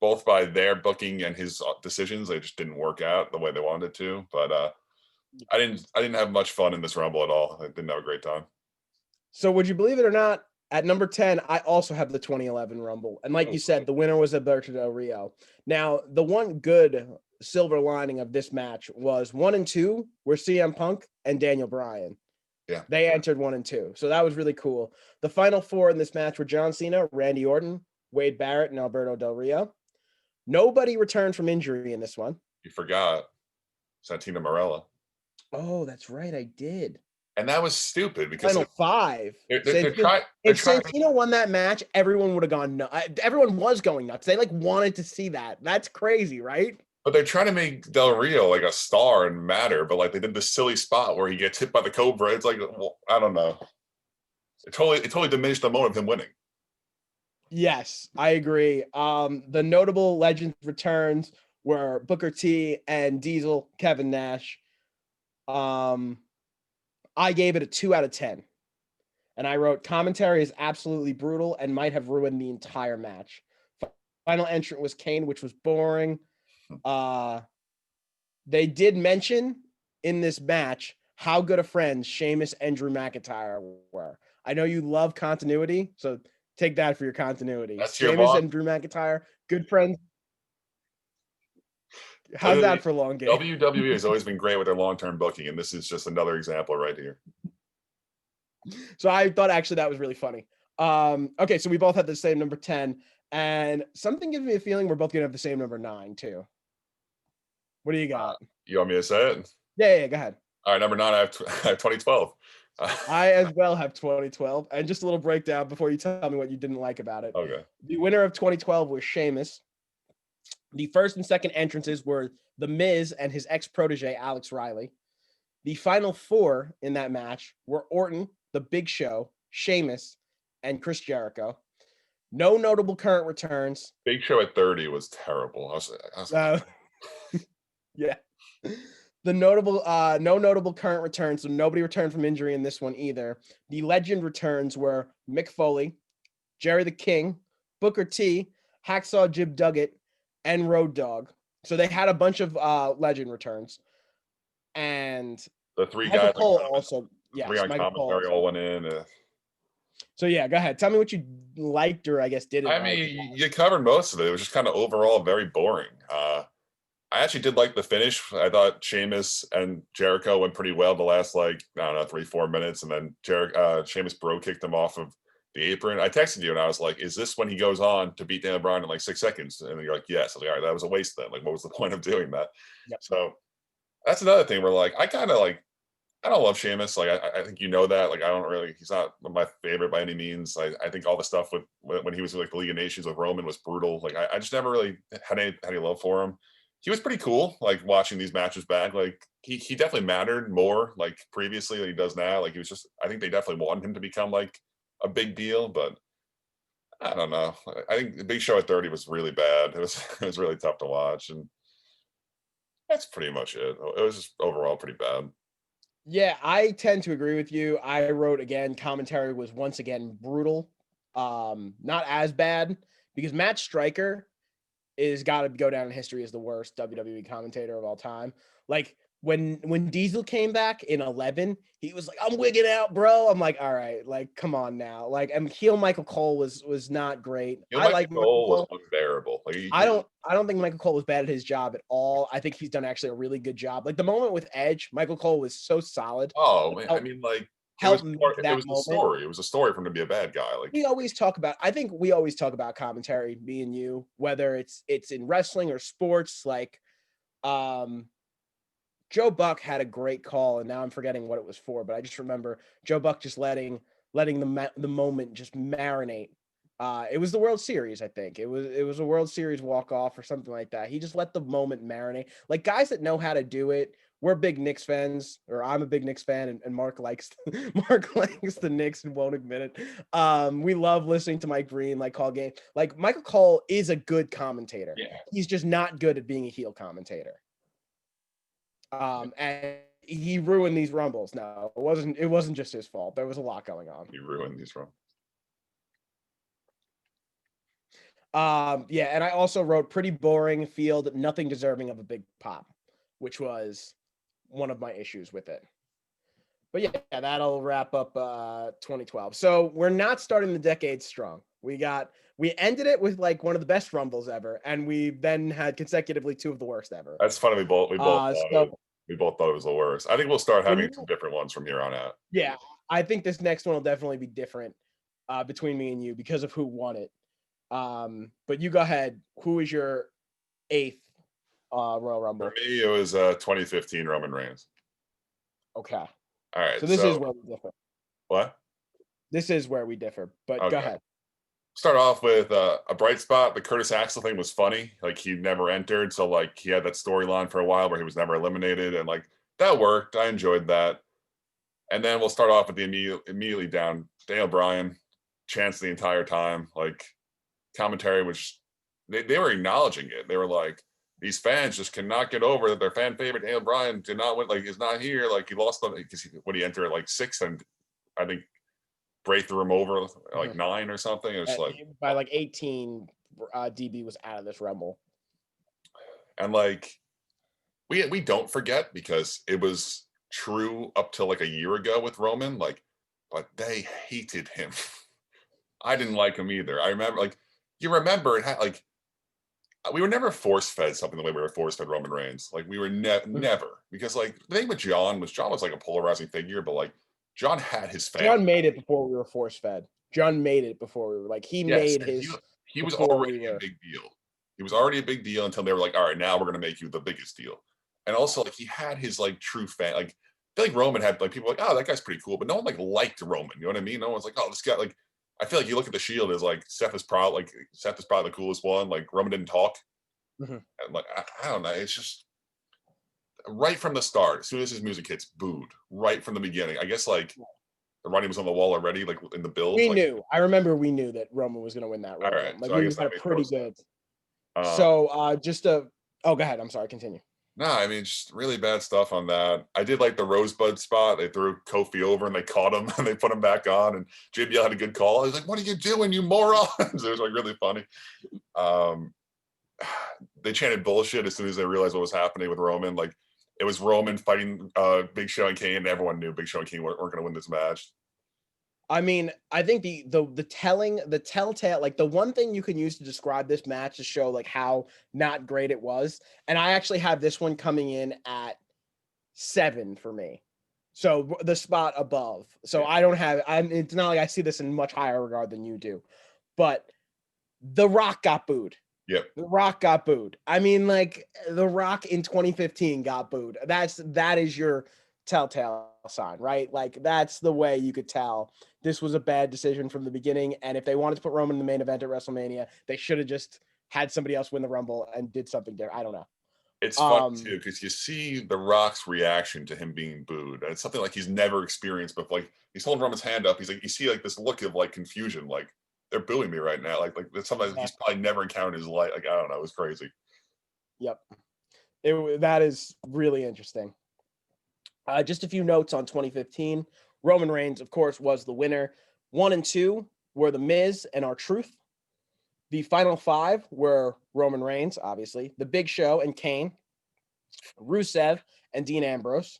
both by their booking and his decisions, they just didn't work out the way they wanted it to. But I didn't have much fun in this Rumble at all. I didn't have a great time. So would you believe it or not, at number 10, I also have the 2011 Rumble. And like you said, the winner was Alberto Del Rio. Now, the one good silver lining of this match was 1 and 2 were CM Punk and Daniel Bryan. Yeah. They entered 1 and 2. So that was really cool. The final 4 in this match were John Cena, Randy Orton, Wade Barrett, and Alberto Del Rio. Nobody returned from injury in this one. You forgot Santino Marella. Oh, that's right. I did. And that was stupid because Final 5. If Santino won that match, everyone would have gone nuts. Everyone was going nuts. They like wanted to see that. That's crazy, right? But they're trying to make Del Rio like a star and matter, but like they did this silly spot where he gets hit by the Cobra. It's like, well, I don't know. It totally diminished the moment of him winning. Yes, I agree. The notable Legends returns were Booker T and Diesel, Kevin Nash. I gave it a 2 out of 10. And I wrote, commentary is absolutely brutal and might have ruined the entire match. Final entrant was Kane, which was boring. They did mention in this match how good of friends Sheamus and Drew McIntyre were. I know you love continuity, so take that for your continuity. That's Sheamus and Drew McIntyre, good friends. How's that for long game? WWE has always been great with their long-term booking, and this is just another example right here. So I thought actually that was really funny. Okay, so we both had the same number 10, and something gives me a feeling we're both gonna have the same number 9 too. What do you got? You want me to say it? Yeah, go ahead. All right, number 9, I have 2012. I as well have 2012, and just a little breakdown before you tell me what you didn't like about it. Okay. The winner of 2012 was Sheamus. The first and second entrances were The Miz and his ex-protege, Alex Riley. The final 4 in that match were Orton, The Big Show, Sheamus, and Chris Jericho. No notable current returns. Big Show at 30 was terrible. Yeah. The notable, no notable current returns, so nobody returned from injury in this one either. The legend returns were Mick Foley, Jerry the King, Booker T, Hacksaw Jim Duggan, and Road Dogg. So they had a bunch of legend returns. And the 3 Michael guys Cole also, yes, 3 on Michael commentary Cole all went in. So yeah, go ahead. Tell me what you liked or I guess didn't. I mean, you covered most of it. It was just kind of overall very boring. I actually did like the finish. I thought Sheamus and Jericho went pretty well the last, like, I don't know, 3-4 minutes. And then Sheamus bro kicked him off of the apron. I texted you and I was like, is this when he goes on to beat Daniel Bryan in like 6 seconds? And you're like, yes. I was like, all right, that was a waste then. Like, what was the point of doing that? Yep. So that's another thing where like, I kind of like, I don't love Sheamus. Like, I think you know that. Like, I don't really, he's not my favorite by any means. I think all the stuff with when he was with like the League of Nations with Roman was brutal. Like, I just never really had any love for him. He was pretty cool, like watching these matches back. Like he definitely mattered more like previously than he does now. Like he was just, I think they definitely wanted him to become like a big deal, but I don't know. I think the Big Show at 30 was really bad. It was really tough to watch, and that's pretty much it. It was just overall pretty bad. Yeah, I tend to agree with you. I wrote again, commentary was once again brutal. Not as bad because Matt Striker is got to go down in history as the worst WWE commentator of all time. Like when Diesel came back in 11, he was like, "I'm wigging out, bro." I'm like, "All right, like come on now." Like, and heel Michael Cole was not great. I like Michael Cole was unbearable. Like I don't think Michael Cole was bad at his job at all. I think he's done actually a really good job. Like the moment with Edge, Michael Cole was so solid. Oh man, I mean, like helped make it that was the moment. story. It was a story for him to be a bad guy. Like I think we always talk about commentary, me and you, whether it's in wrestling or sports. Like, Joe Buck had a great call, and now I'm forgetting what it was for, but I just remember Joe Buck just letting the moment just marinate. It was the World Series, I think. It was a World Series walk off or something like that. He just let the moment marinate. Like, guys that know how to do it. We're big Knicks fans, or I'm a big Knicks fan, and Mark likes Mark likes the Knicks and won't admit it. We love listening to Mike Green call game. Like, Michael Cole is a good commentator. yeah, He's just not good at being a heel commentator. And he ruined these rumbles. No, it wasn't just his fault. There was a lot going on. he ruined these rumbles. Yeah, and I also wrote pretty boring field, nothing deserving of a big pop, which was one of my issues with it. But yeah, that'll wrap up 2012. So we're not starting the decade strong. We ended it with like one of the best rumbles ever, and we then had consecutively two of the worst ever. That's funny. We both we both thought it was the worst. I think we'll start having some different ones from here on out. Yeah, I think this next one will definitely be different between me and you because of who won it. But you go ahead. Who is your eighth Royal Rumble? For me, it was 2015 Roman Reigns. Okay. All right. So this is where we differ. What? This is where we differ, but go ahead. Start off with a bright spot. The Curtis Axel thing was funny. Like, he never entered, so like he had that storyline for a while where he was never eliminated, and like that worked. I enjoyed that. And then we'll start off with the immediately down Daniel Bryan chants the entire time. Like, commentary was they were acknowledging it. They were like, these fans just cannot get over that their fan favorite Daniel Bryan did not win. Like, is not here. Like, he lost them because when he entered like 6, and I think Bray threw him over like 9 or something. It was like by like 18, DB was out of this Rumble. And like we don't forget, because it was true up till like a year ago with Roman. Like, but they hated him. I didn't like him either. I remember, like, you remember it had like we were never force fed something the way we were force fed Roman Reigns. Like, we were never, because like the thing with John was like a polarizing figure, but like John had his fans. John made it before we were force fed. John made it before we were like he was already a big deal. He was already a big deal until they were like, all right, now we're gonna make you the biggest deal. And also, like, he had his like true fan. Like, I feel like Roman had like people like, oh, that guy's pretty cool, but no one like liked Roman. You know what I mean? No one's like, oh, this guy. Like, I feel like you look at the Shield as like Seth is probably the coolest one. Like, Roman didn't talk. And like, I don't know. It's just right from the start. As soon as his music hits, booed right from the beginning. I guess like the writing was on the wall already, like in the build. We knew. I remember we knew that Roman was going to win that Rumble. Right, like, so we had a pretty good. Go ahead. I'm sorry. Continue. No, I mean, just really bad stuff on that. I did like the Rosebud spot. They threw Kofi over and they caught him and they put him back on. And JBL had a good call. I was like, "What are you doing, you morons?" It was like really funny. They chanted bullshit as soon as they realized what was happening with Roman. Like, it was Roman fighting Big Show and Kane, and everyone knew Big Show and Kane weren't going to win this match. I mean, I think the telltale, like, the one thing you can use to describe this match to show like how not great it was, and I actually have this one coming in at 7 for me. So the spot above. So it's not like I see this in much higher regard than you do, but The Rock got booed. Yep. The Rock got booed. I mean, like, The Rock in 2015 got booed. That is your telltale sign, right? Like, that's the way you could tell this was a bad decision from the beginning. And if they wanted to put Roman in the main event at WrestleMania, they should have just had somebody else win the Rumble and did something there. I don't know. It's fun too, because you see The Rock's reaction to him being booed, and it's something like he's never experienced. But like, he's holding Roman's hand up. He's like, you see like this look of like confusion, like, they're booing me right now. Like that's something he's probably never encountered in his life. Like, I don't know. It was crazy. Yep. That is really interesting. Just a few notes on 2015. Roman Reigns, of course, was the winner. 1 and 2 were The Miz and R-Truth. The final 5 were Roman Reigns, obviously, The Big Show and Kane, Rusev and Dean Ambrose.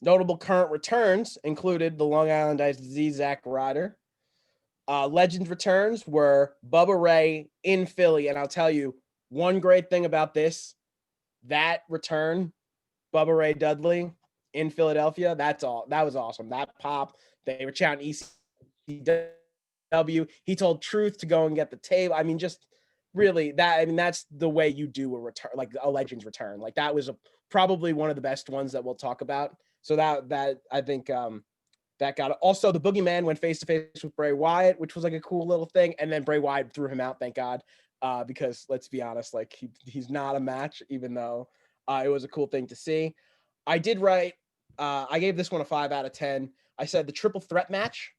Notable current returns included the Long Island Iced Z Zack Ryder. Legend returns were Bubba Ray in Philly. And I'll tell you one great thing about that return, Bubba Ray Dudley, in Philadelphia. That's all. That was awesome. That pop. They were chanting ECW. He told Truth to go and get the tape. I mean, just really that. I mean, that's the way you do a return, like a Legends return. Like that was probably one of the best ones that we'll talk about. So that I think that got it. Also, the Boogeyman went face to face with Bray Wyatt, which was like a cool little thing. And then Bray Wyatt threw him out, thank God, because let's be honest, like he's not a match, even though it was a cool thing to see. I did write. I gave this one a 5 out of 10. I said the triple threat match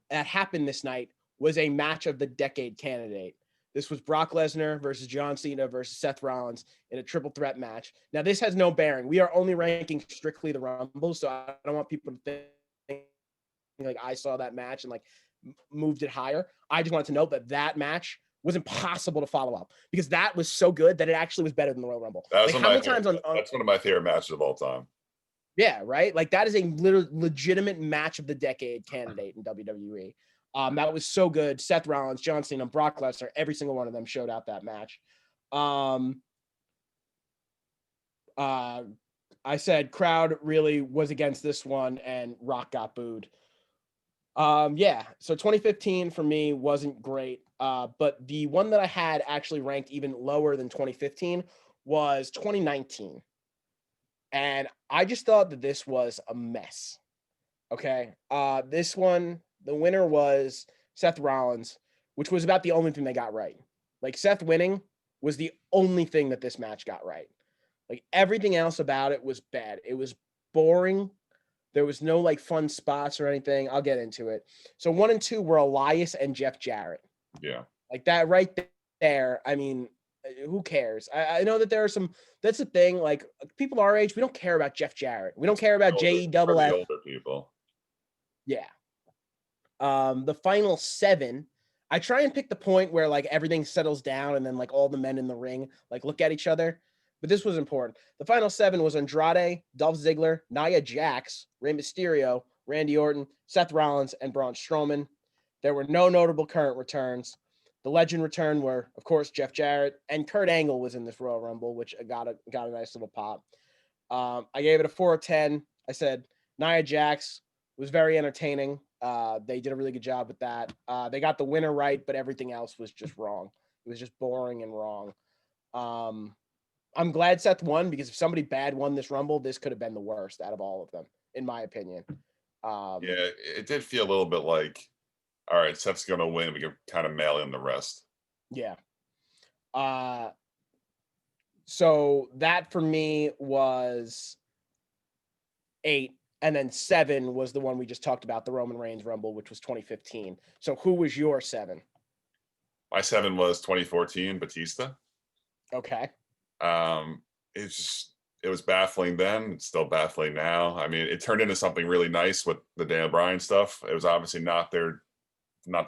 that happened this night was a match of the decade candidate. This was Brock Lesnar versus John Cena versus Seth Rollins in a triple threat match. Now, this has no bearing. We are only ranking strictly the Rumble, so I don't want people to think like I saw that match and like moved it higher. I just wanted to note that that match was impossible to follow up because that was so good that it actually was better than the Royal Rumble. That's like how many times that's one of my favorite matches of all time. Yeah, right. Like that is a legitimate match of the decade candidate in WWE. That was so good. Seth Rollins, John Cena, Brock Lesnar, every single one of them showed out that match. I said crowd really was against this one, and Rock got booed. Yeah, so 2015 for me wasn't great. But the one that I had actually ranked even lower than 2015 was 2019. And I just thought that this was a mess. Okay. This one, the winner was Seth Rollins, which was about the only thing they got right. Like Seth winning was the only thing that this match got right. Like everything else about it was bad. It was boring. There was no like fun spots or anything. I'll get into it. So 1 and 2 were Elias and Jeff Jarrett. Yeah. Like that right there. I mean, who cares? I know that there are some. That's the thing. Like people our age, we don't care about Jeff Jarrett. We don't care about JEFF. Older people. Yeah. The final 7. I try and pick the point where like everything settles down and then like all the men in the ring like look at each other. But this was important. The final 7 was Andrade, Dolph Ziggler, Nia Jax, Rey Mysterio, Randy Orton, Seth Rollins, and Braun Strowman. There were no notable current returns. The legend return were, of course, Jeff Jarrett, and Kurt Angle was in this Royal Rumble, which got a nice little pop. I gave it a 4 of 10. I said Nia Jax was very entertaining. They did a really good job with that. They got the winner right, but everything else was just wrong. It was just boring and wrong. I'm glad Seth won because if somebody bad won this Rumble, this could have been the worst out of all of them, in my opinion. Yeah, it did feel a little bit like, all right, Seth's going to win. We can kind of mail in the rest. Yeah. So that for me was 8. And then 7 was the one we just talked about, the Roman Reigns Rumble, which was 2015. So who was your 7? My 7 was 2014 Batista. Okay. It was baffling then. It's still baffling now. I mean, it turned into something really nice with the Daniel Bryan stuff. It was obviously not their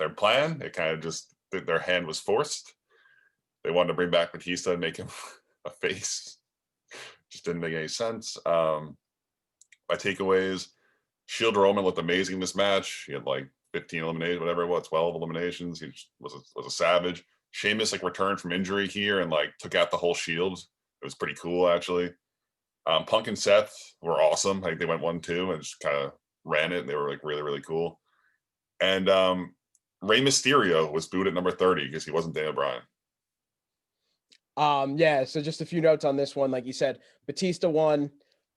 plan. It kind of just their hand was forced. They wanted to bring back Batista and make him a face. Just didn't make any sense. My takeaways: Shield Roman looked amazing in this match. He had like 15 eliminations, whatever it was, 12 eliminations. He was a savage. Sheamus like returned from injury here and like took out the whole Shield. It was pretty cool actually. Punk and Seth were awesome. Like they went 1-2 and just kind of ran it. They were like really, really cool. And Rey Mysterio was booed at number 30 because he wasn't Daniel Bryan. Yeah, so just a few notes on this one. Like you said, Batista won.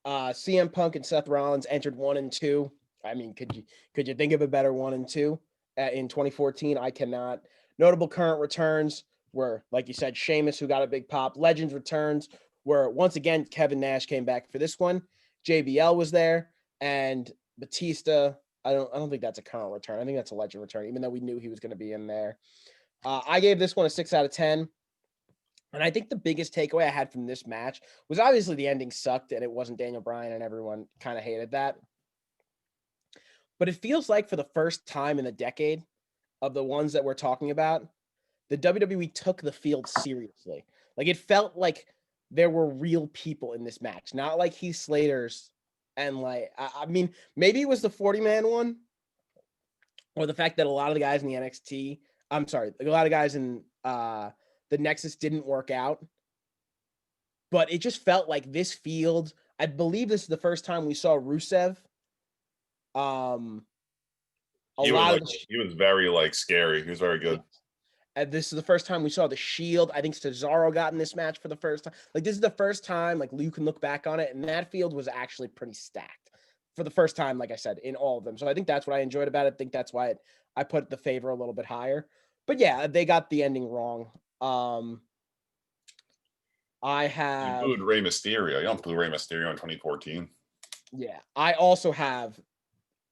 CM Punk and Seth Rollins entered 1 and 2. I mean, could you think of a better 1 and 2 in 2014? I cannot. Notable current returns were, like you said, Sheamus, who got a big pop. Legends returns were once again Kevin Nash came back for this one. JBL was there, and Batista. I don't think that's a current return. I think that's a legend return, even though we knew he was going to be in there. I gave this one a 6 out of 10. And I think the biggest takeaway I had from this match was obviously the ending sucked and it wasn't Daniel Bryan and everyone kind of hated that. But it feels like for the first time in the decade of the ones that we're talking about, the WWE took the field seriously. Like it felt like there were real people in this match, not like Heath Slater's. And like, I mean, maybe it was the 40-man one or the fact that a lot of the guys in the NXT, I'm sorry, a lot of guys in, the Nexus didn't work out, but it just felt like this field. I believe this is the first time we saw Rusev. Um, a He was lot of like the he was very like scary. He was very yeah. good. And this is the first time we saw the Shield. I think Cesaro got in this match for the first time. Like this is the first time like you can look back on it, and that field was actually pretty stacked for the first time. Like I said, in all of them. So I think that's what I enjoyed about it. I think that's why I put the favor a little bit higher. But yeah, they got the ending wrong. I You have booed Rey Mysterio. You don't boo Rey Mysterio in 2014. yeah. I also have.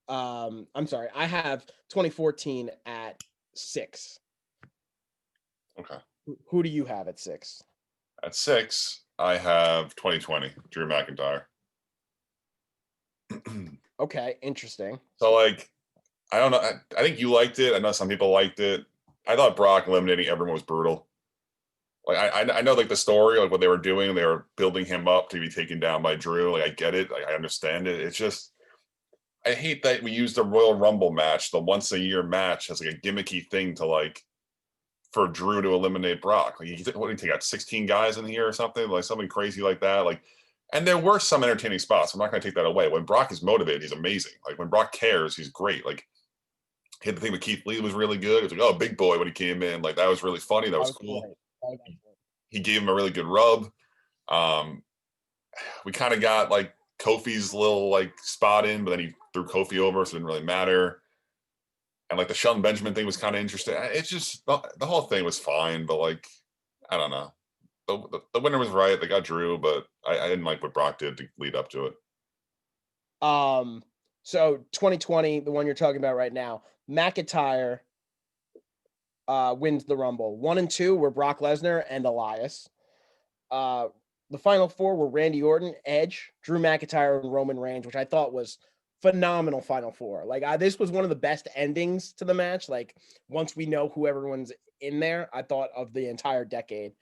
I'm sorry. I have 2014 at 6. Okay. Who do you have at 6? At 6, I have 2020, Drew McIntyre. Okay, interesting. So like, I don't know. I think you liked it. I know some people liked it. I thought Brock eliminating everyone was brutal. Like I know like the story, like what they were doing, they were building him up to be taken down by Drew. Like I get it. Like I understand it. It's just I hate that we use the Royal Rumble match, the once a year match, as like a gimmicky thing to like for Drew to eliminate Brock. Like, what do you take out 16 guys in here or something? Like something crazy like that. Like, and there were some entertaining spots. I'm not going to take that away. When Brock is motivated, he's amazing. Like when Brock cares, he's great. Like hit the thing with Keith Lee was really good. It was like, oh, big boy when he came in. Like that was really funny. That That was was cool. great. That was excellent. He gave him a really good rub. Um, we kind of got like Kofi's little like spot in, but then he threw Kofi over, so it didn't really matter. And like the Shelton Benjamin thing was kind of interesting. It's just the whole thing was fine, but like I don't know. The winner was right. They got Drew, but I didn't like what Brock did to lead up to it. So 2020, the one you're talking about right now, McIntyre wins the Rumble. 1 and 2 were Brock Lesnar and Elias. The final 4 were Randy Orton, Edge, Drew McIntyre, and Roman Reigns, which I thought was phenomenal final 4. Like this was one of the best endings to the match. Like once we know who everyone's in there, I thought of the entire decade.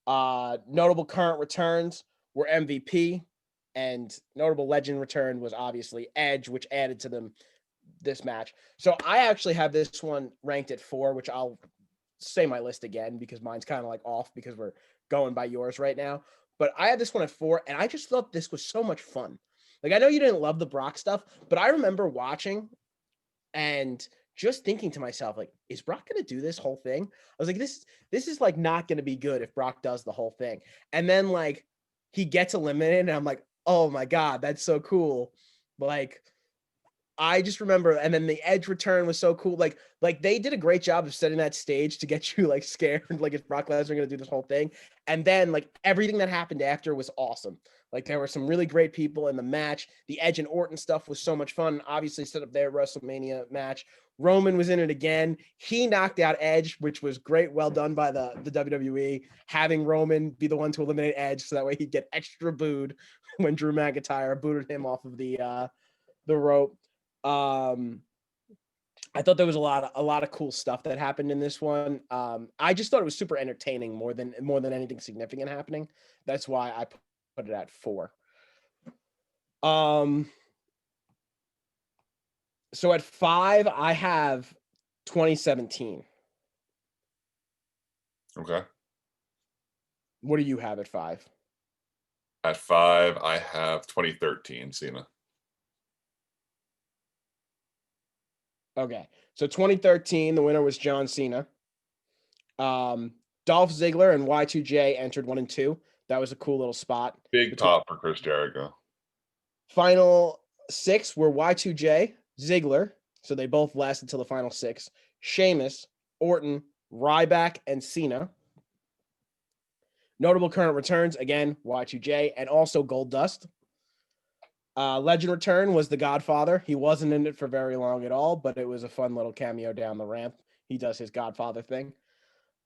Notable current returns were MVP, and notable legend return was obviously Edge, which added to them this match. So I actually have this one ranked at 4, which I'll say my list again because mine's kind of like off because we're going by yours right now. But I had this one at 4, and I just thought this was so much fun. Like I know you didn't love the Brock stuff, but I remember watching and just thinking to myself, like, is Brock going to do this whole thing? I was like, this is like not going to be good if Brock does the whole thing. And then like he gets eliminated, and I'm like, oh my god, that's so cool. Like I just remember, and then the Edge return was so cool. Like they did a great job of setting that stage to get you like scared, like is Brock Lesnar going to do this whole thing? And then like everything that happened after was awesome. Like there were some really great people in the match. The Edge and Orton stuff was so much fun. Obviously, set up their WrestleMania match. Roman was in it again. He knocked out Edge, which was great. Well done by the WWE, having Roman be the one to eliminate Edge, so that way he'd get extra booed when Drew McIntyre booted him off of the rope. I thought there was a lot of cool stuff that happened in this one. I just thought it was super entertaining more than anything significant happening. That's why I put it at 4. So at 5, I have 2017. Okay. What do you have at 5? At 5, I have 2013 Cena. Okay. So 2013, the winner was John Cena. Dolph Ziggler and Y2J entered 1 and 2. That was a cool little spot. Big pop for Chris Jericho. Final 6 were Y2J, Ziggler. So they both lasted until the final 6. Sheamus, Orton, Ryback, and Cena. Notable current returns, again, Y2J, and also Goldust. Legend return was The Godfather. He wasn't in it for very long at all, but it was a fun little cameo down the ramp. He does his Godfather thing.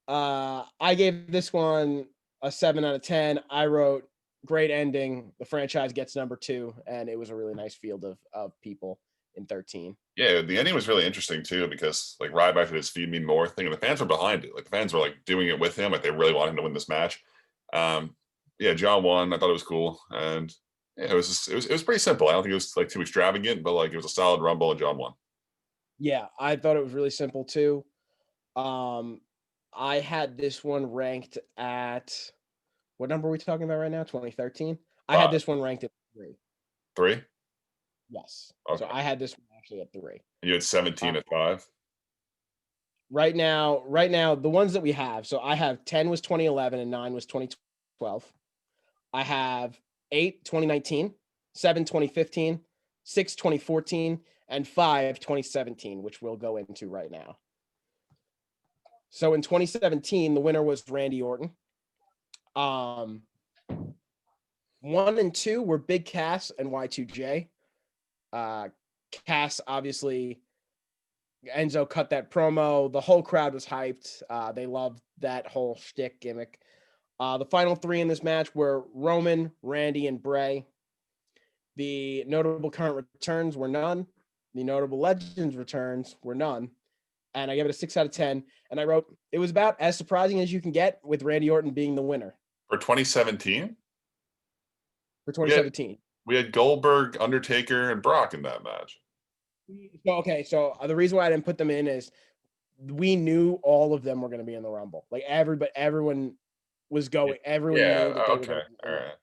I gave this one a 7 out of 10. I wrote great ending. The franchise gets number 2, and it was a really nice field of people in 13. Yeah, the ending was really interesting too because like Ryback did his "Feed Me More" thing, and the fans were behind it. Like the fans were like doing it with him, like they really wanted him to win this match. Yeah, John won. I thought it was cool, and yeah, it was pretty simple. I don't think it was like too extravagant, but like it was a solid Rumble, and John won. Yeah, I thought it was really simple too. I had this one ranked at what number are we talking about right now? 2013. I had 5, this one ranked at 3. 3. Yes. So Okay. I had this one actually at 3. You had 17 Uh, at 5. right now, the ones that we have. So I have 10 was 2011 and 9 was 2012. I have 8 2019, 7 2015, 6 2014, and 5 2017, which we'll go into right now. So in 2017, the winner was Randy Orton. 1 and 2 were Big Cass and Y2J. Cass, obviously, Enzo cut that promo. The whole crowd was hyped. They loved that whole shtick gimmick. The final 3 in this match were Roman, Randy, and Bray. The notable current returns were none. The notable legends returns were none. And I gave it a 6 out of 10. And I wrote, it was about as surprising as you can get with Randy Orton being the winner For 2017, for we had 2017. we had Goldberg, Undertaker, and Brock in that match. So the reason why I didn't put them in is we knew all of them were going to be in the Rumble. Like everyone was going. Everyone Yeah. knew that they were Okay. going to be All in. right.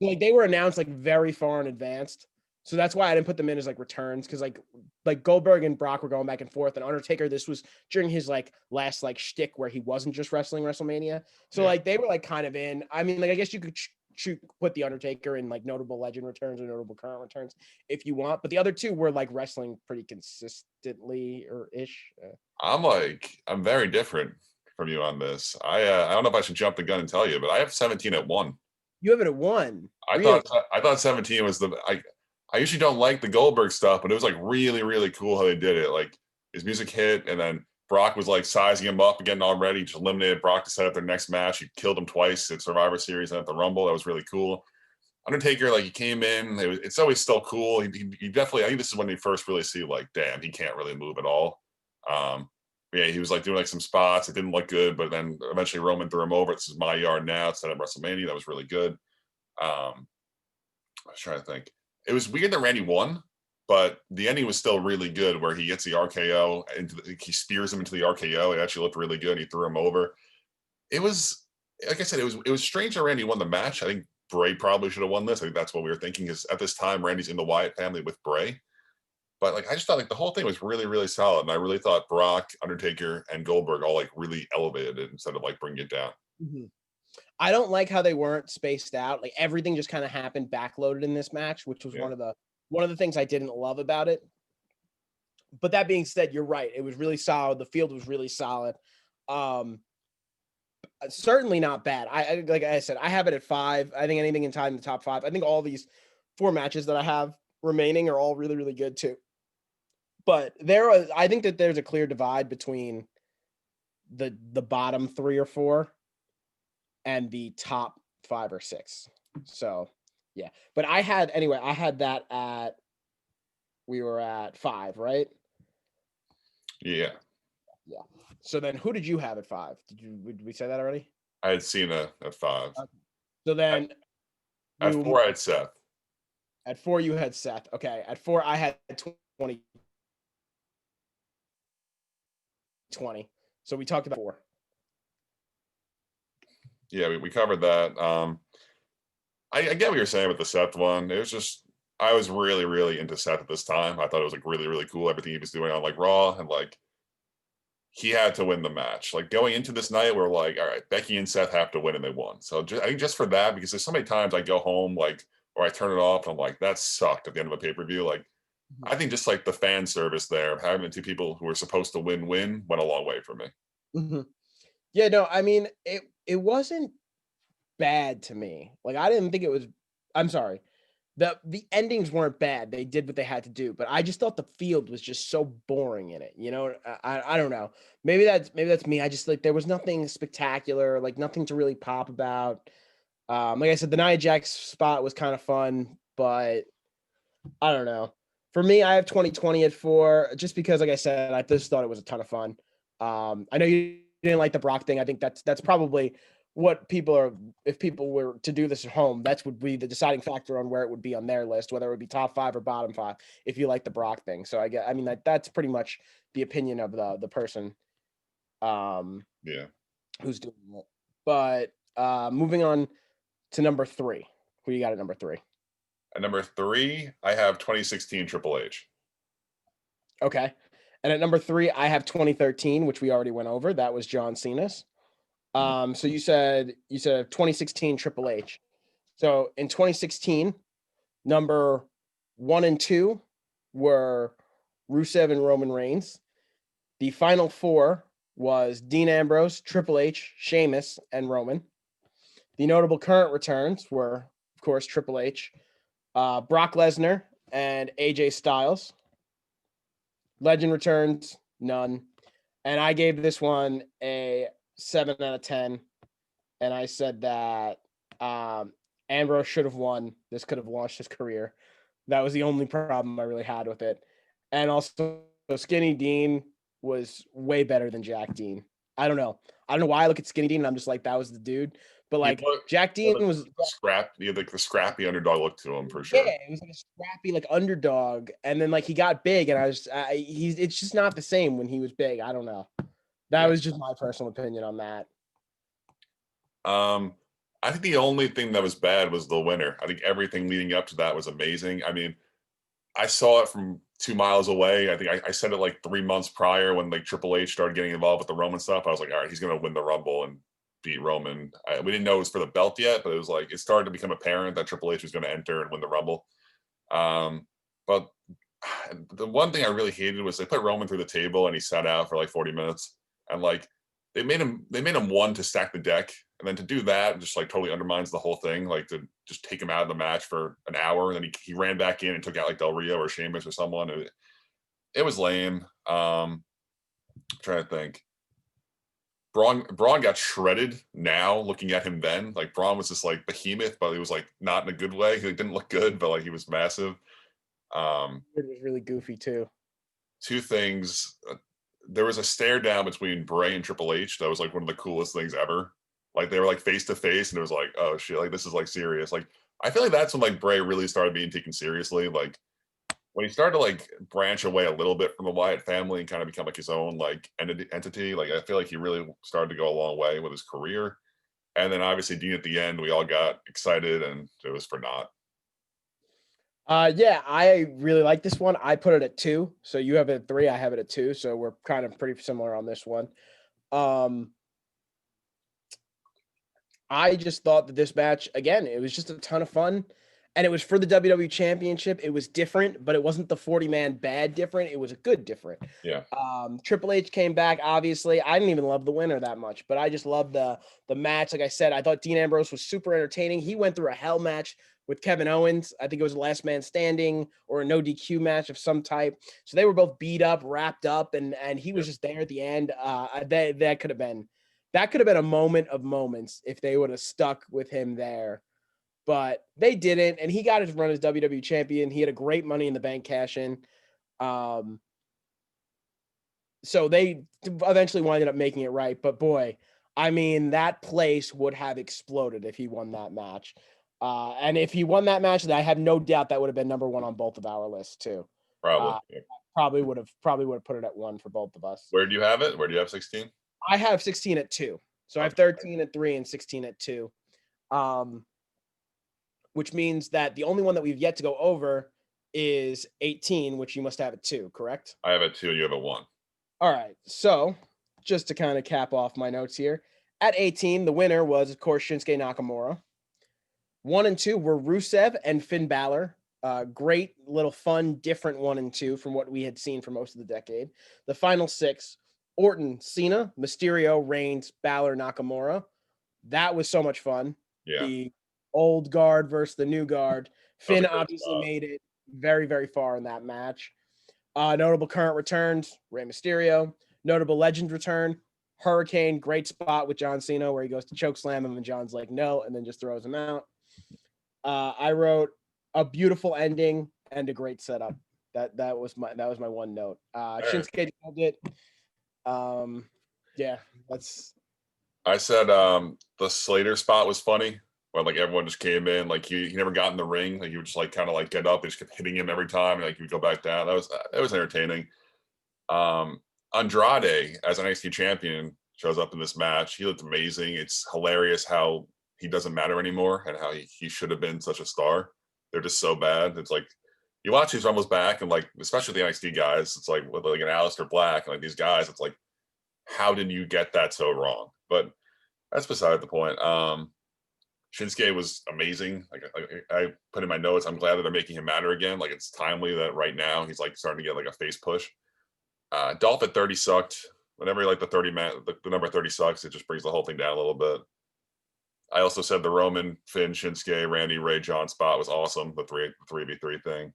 Like they were announced like very far in advance. So that's why I didn't put them in as like returns because like Goldberg and Brock were going back and forth, and Undertaker, this was during his like last like shtick where he wasn't just wrestling WrestleMania. So Yeah. like they were like kind of in. I mean, like I guess you could put the Undertaker in like notable legend returns or notable current returns if you want, but the other two were like wrestling pretty consistently or ish. I'm very different from you on this. I don't know if I should jump the gun and tell you, but I have 17 at 1. You have it at 1. I Really? thought 17 was I usually don't like the Goldberg stuff, but it was like really, really cool how they did it. Like his music hit, and then Brock was like sizing him up and getting all ready, just eliminated Brock to set up their next match. He killed him twice at Survivor Series and at the Rumble. That was really cool. Undertaker, like he came in, it's always still cool. He definitely, I think this is when you first really see like, damn, he can't really move at all. Yeah, he was like doing like some spots. It didn't look good, but then eventually Roman threw him over. This is my yard now. It's set up WrestleMania. That was really good. I was trying to think. It was weird that Randy won, but the ending was still really good where he gets the RKO he spears him into the RKO. It actually looked really good. He threw him over. It was, like I said, it was strange that Randy won the match. I think Bray probably should have won this. I think that's what we were thinking is at this time Randy's in the Wyatt family with Bray. But like I just thought like the whole thing was really, really solid. And I really thought Brock, Undertaker, and Goldberg all like really elevated it instead of like bringing it down. Mhm. I don't like how they weren't spaced out. Like everything just kind of happened backloaded in this match, which was Yeah. one of the things I didn't love about it. But that being said, you're right. It was really solid. The field was really solid. Certainly not bad. Like I said, I have it at 5. I think anything in time in the top 5. I think all these 4 matches that I have remaining are all really, really good too. But I think that there's a clear divide between the bottom 3 or 4 and the top 5 or 6. So yeah. But I had that at we were at 5, right? Yeah. Yeah. So then who did you have at 5? Did we say that already? I had Cena at 5. Okay. So then At 4, I had Seth. At 4 you had Seth. Okay. At 4 I had 2020. So we talked about 4. Yeah, we covered that. I get what you're saying with the Seth one. It was just I was really, really into Seth at this time. I thought it was like really, really cool everything he was doing on like Raw, and like he had to win the match. Like going into this night, we're like, all right, Becky and Seth have to win, and they won. So I think just for that, because there's so many times I go home like or I turn it off, and I'm like, that sucked at the end of a pay-per-view. Like I think just like the fan service there of having the 2 people who were supposed to win went a long way for me. Mm-hmm. Yeah, no, I mean it wasn't bad to me. Like I didn't think it was. I'm sorry. The endings weren't bad. They did what they had to do, but I just thought the field was just so boring in it. You know, I don't know. Maybe that's me. I just like there was nothing spectacular, like nothing to really pop about. Like I said, the Nia Jax spot was kind of fun, but I don't know. For me, I have 2020 at 4, just because, like I said, I just thought it was a ton of fun. I know you didn't like the Brock thing. I think that's probably what people are. If people were to do this at home, that would be the deciding factor on where it would be on their list, whether it would be top 5 or bottom 5. If you like the Brock thing, so I mean that's pretty much the opinion of the person Yeah. who's doing it. But moving on to number 3. Who you got at number 3? At number 3, I have 2016 Triple H. Okay. And at number 3, I have 2013, which we already went over. That was John Cena's. So you said 2016 Triple H. So in 2016, number 1 and 2 were Rusev and Roman Reigns. The final 4 was Dean Ambrose, Triple H, Sheamus, and Roman. The notable current returns were, of course, Triple H, Brock Lesnar, and AJ Styles. Legend returns, none. And I gave this one a 7 out of 10. And I said that Ambrose should have won. This could have launched his career. That was the only problem I really had with it. And also, Skinny Dean was way better than Jack Dean. I don't know why I look at Skinny Dean and I'm just like, that was the dude. But like Jack Dean was the scrappy underdog look to him for sure. Yeah, it was like a scrappy like underdog, and then like he got big, and it's just not the same when he was big. I don't know. That was just my personal opinion on that. I think the only thing that was bad was the winner. I think everything leading up to that was amazing. I mean, I saw it from 2 miles away. I think I said it like 3 months prior when like Triple H started getting involved with the Roman stuff. I was like, all right, he's going to win the Rumble and beat Roman. We didn't know it was for the belt yet, but it was like it started to become apparent that Triple H was going to enter and win the Rumble. But the one thing I really hated was they put Roman through the table and he sat out for like 40 minutes, and like they made him one to stack the deck, and then to do that just like totally undermines the whole thing. Like to just take him out of the match for an hour, and then he ran back in and took out like Del Rio or Sheamus or someone. It was lame. I'm trying to think. Braun got shredded now looking at him then. Like Braun was just like behemoth, but he was like not in a good way. He didn't look good, but like he was massive. It was really goofy too. 2 things. There was a stare down between Bray and Triple H that was like one of the coolest things ever. Like they were like face to face, and it was like, oh shit, like this is like serious. Like I feel like that's when like Bray really started being taken seriously. Like when he started to like branch away a little bit from the Wyatt family and kind of become like his own like entity, like I feel like he really started to go a long way with his career. And then obviously Dean at the end, we all got excited, and it was for naught. Yeah, I really like this one. I put it at 2. So you have it at 3. I have it at 2. So we're kind of pretty similar on this one. I just thought that this match, again, it was just a ton of fun. And it was for the WWE Championship. It was different, but it wasn't the 40-man bad different. It was a good different. Yeah. Triple H came back, obviously. I didn't even love the winner that much, but I just loved the match. Like I said, I thought Dean Ambrose was super entertaining. He went through a hell match with Kevin Owens. I think it was a last man standing or a no DQ match of some type. So they were both beat up, wrapped up, and he was just there at the end. That could have been a moment of moments if they would have stuck with him there. But they didn't, and he got his run as WWE champion. He had a great Money in the Bank cash in. So they eventually winded up making it right. But boy, I mean, that place would have exploded if he won that match. And if he won that match, I have no doubt that would have been number 1 on both of our lists too. Probably. Yeah. Probably would have put it at 1 for both of us. Where do you have it? Where do you have 16? I have 16 at 2. So I have 13 at 3 and 16 at 2. Which means that the only one that we've yet to go over is 18, which you must have at 2, correct? I have it 2, you have it 1. All right. So just to kind of cap off my notes here, at 18, the winner was, of course, Shinsuke Nakamura. 1 and 2 were Rusev and Finn Balor. Great little fun, different 1 and 2 from what we had seen for most of the decade. The final 6, Orton, Cena, Mysterio, Reigns, Balor, Nakamura. That was so much fun. Yeah. The old guard versus the new guard. Finn obviously made it very, very far in that match. Notable current returns, Rey Mysterio. Notable legend return, Hurricane. Great spot with John Cena where he goes to choke slam him and John's like, no, and then just throws him out. I wrote a beautiful ending and a great setup. That was my 1 note. Shinsuke nailed it. Yeah, that's. I said the Slater spot was funny. Where like everyone just came in, like he never got in the ring, like he would just like kind of like get up and just kept hitting him every time, and like he would go back down. That was entertaining. Andrade as an NXT champion shows up in this match. He looked amazing. It's hilarious how he doesn't matter anymore and how he should have been such a star. They're just so bad. It's like you watch these Rumbles back and like especially the NXT guys, it's like with like an Aleister Black and like these guys, it's like, how did you get that so wrong? But that's beside the point. Shinsuke was amazing. Like I put in my notes, I'm glad that they're making him matter again. Like it's timely that right now he's like starting to get like a face push. Dolph at 30 sucked. Whenever like the 30 man, the number 30 sucks, it just brings the whole thing down a little bit. I also said the Roman, Finn, Shinsuke, Randy, Ray, John spot was awesome. The 3v3 thing.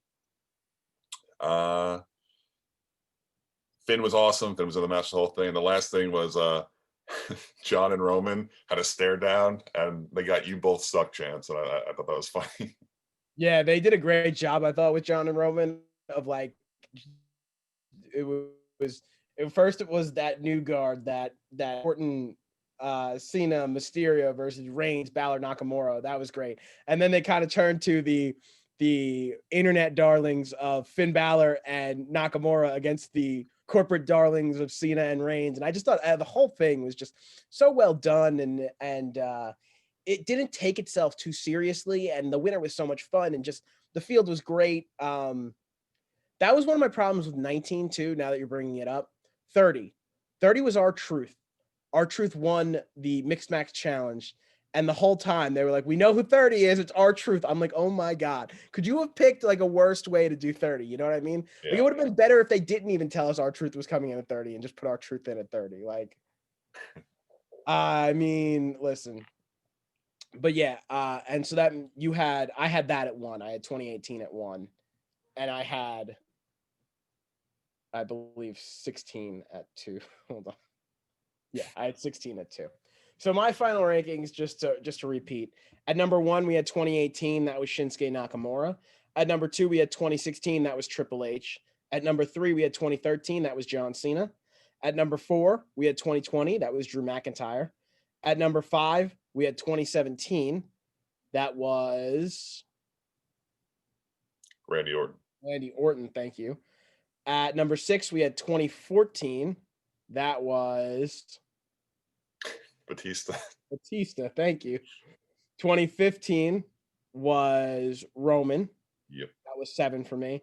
Finn was awesome. Finn was in the match the whole thing. The last thing was John and Roman had a stare down, and they got "you both suck" chance, and I thought that was funny. Yeah, they did a great job, I thought, with John and Roman of like it was first it was that new guard that important Cena Mysterio versus Reigns Balor Nakamura. That was great. And then they kind of turned to the internet darlings of Finn Balor and Nakamura against the corporate darlings of Cena and Reigns. And I just thought the whole thing was just so well done, and it didn't take itself too seriously, and the winner was so much fun, and just the field was great. That was one of my problems with 19 too. Now that you're bringing it up, 30 was R-Truth. R-Truth won the mixed match challenge, and the whole time they were like, "We know who 30 is. It's R-Truth." I'm like, "Oh my god, could you have picked like a worst way to do 30?" You know what I mean? Yeah. Like it would have been better if they didn't even tell us R-Truth was coming in at 30 and just put R-Truth in at 30. Like, I mean, listen. But yeah, and so that I had that at 1. I had 2018 at 1, and I had, I believe, 16 at 2. Hold on. Yeah, I had 16 at 2. So my final rankings, just to repeat, at number 1 we had 2018, that was Shinsuke Nakamura. At number 2 we had 2016, that was Triple H. At number 3 we had 2013, that was John Cena. At number 4 we had 2020, that was Drew McIntyre. At number 5 we had 2017, that was Randy Orton. Randy Orton, thank you. At number 6 we had 2014, that was Batista. Batista, thank you. 2015 was Roman. Yep. That was 7 for me.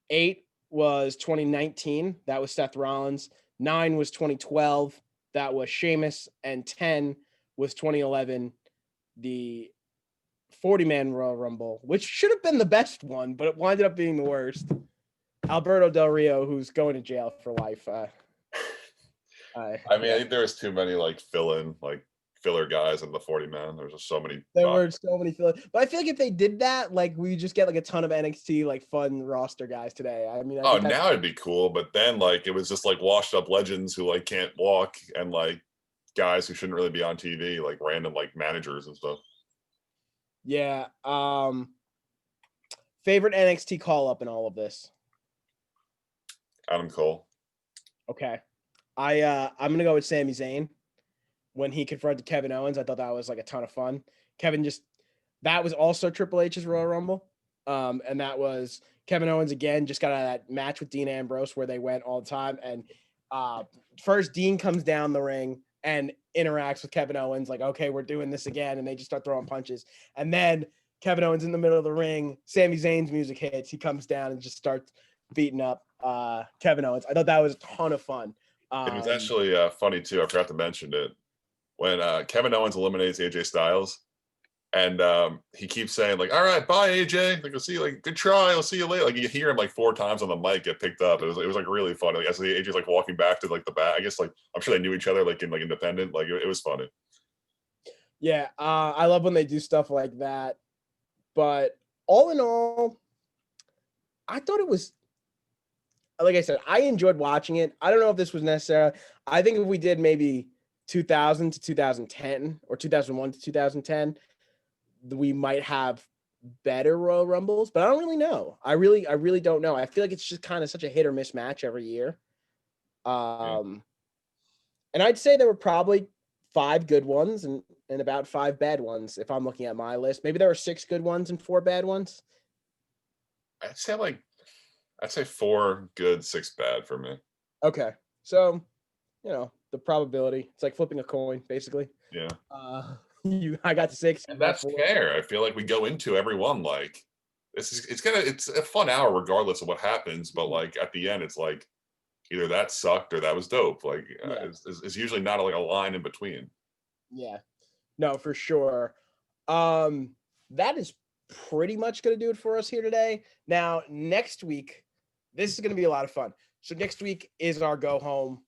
8 was 2019. That was Seth Rollins. 9 was 2012. That was Sheamus. And 10 was 2011, the 40-man Royal Rumble, which should have been the best one, but it winded up being the worst. Alberto Del Rio, who's going to jail for life. I think there was too many like filler guys in the 40-man. There was just so many. There were so many filler, but I feel like if they did that, like we just get like a ton of NXT like fun roster guys today. I mean, now it'd be cool, but then like it was just like washed up legends who like can't walk and like guys who shouldn't really be on TV, like random like managers and stuff. Yeah. Favorite NXT call up in all of this? Adam Cole. Okay. I'm gonna go with Sami Zayn when he confronted Kevin Owens. I thought that was like a ton of fun. That was also Triple H's Royal Rumble. And that was Kevin Owens again, just got out of that match with Dean Ambrose where they went all the time. And first Dean comes down the ring and interacts with Kevin Owens, like, okay, we're doing this again. And they just start throwing punches. And then Kevin Owens in the middle of the ring, Sami Zayn's music hits. He comes down and just starts beating up Kevin Owens. I thought that was a ton of fun. It was actually funny too. I forgot to mention it when Kevin Owens eliminates AJ Styles, and he keeps saying like, "All right, bye AJ. Like, I'll see you. Like, good try. I'll see you later." Like, you hear him like 4 times on the mic get picked up. It was like really funny. Like, as AJ's like walking back to like the back. I guess like I'm sure they knew each other like in like independent. Like it was funny. Yeah, I love when they do stuff like that. But all in all, I thought it was, like I said, I enjoyed watching it. I don't know if this was necessary. I think if we did maybe 2000 to 2010 or 2001 to 2010, we might have better Royal Rumbles, but I don't really know. I really don't know. I feel like it's just kind of such a hit or miss match every year. And I'd say there were probably 5 good ones and about 5 bad ones if I'm looking at my list. Maybe there were 6 good ones and 4 bad ones. I'd say 4 good, 6 bad for me. Okay. So, the probability, it's like flipping a coin, basically. Yeah. I got 6. You And got that's 4. fair. I feel like we go into every one like it's a fun hour regardless of what happens, but like at the end it's like either that sucked or that was dope. Like Yeah. it's usually not like a line in between. Yeah. No, for sure. That is pretty much going to do it for us here today. Now, next week, this is going to be a lot of fun. So next week is our go home,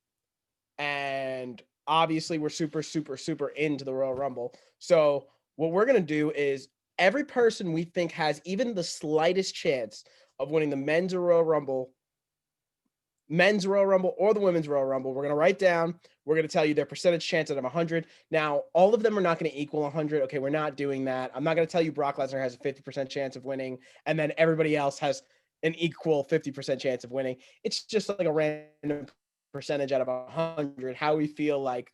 and obviously we're super, super, super into the Royal Rumble. So what we're going to do is every person we think has even the slightest chance of winning the men's Royal Rumble or the women's Royal Rumble. We're going to write down, we're going to tell you their percentage chance out of 100. Now, all of them are not going to equal 100. Okay, we're not doing that. I'm not going to tell you Brock Lesnar has a 50% chance of winning, and then everybody else has an equal 50% chance of winning. It's just like a random percentage out of 100, how we feel like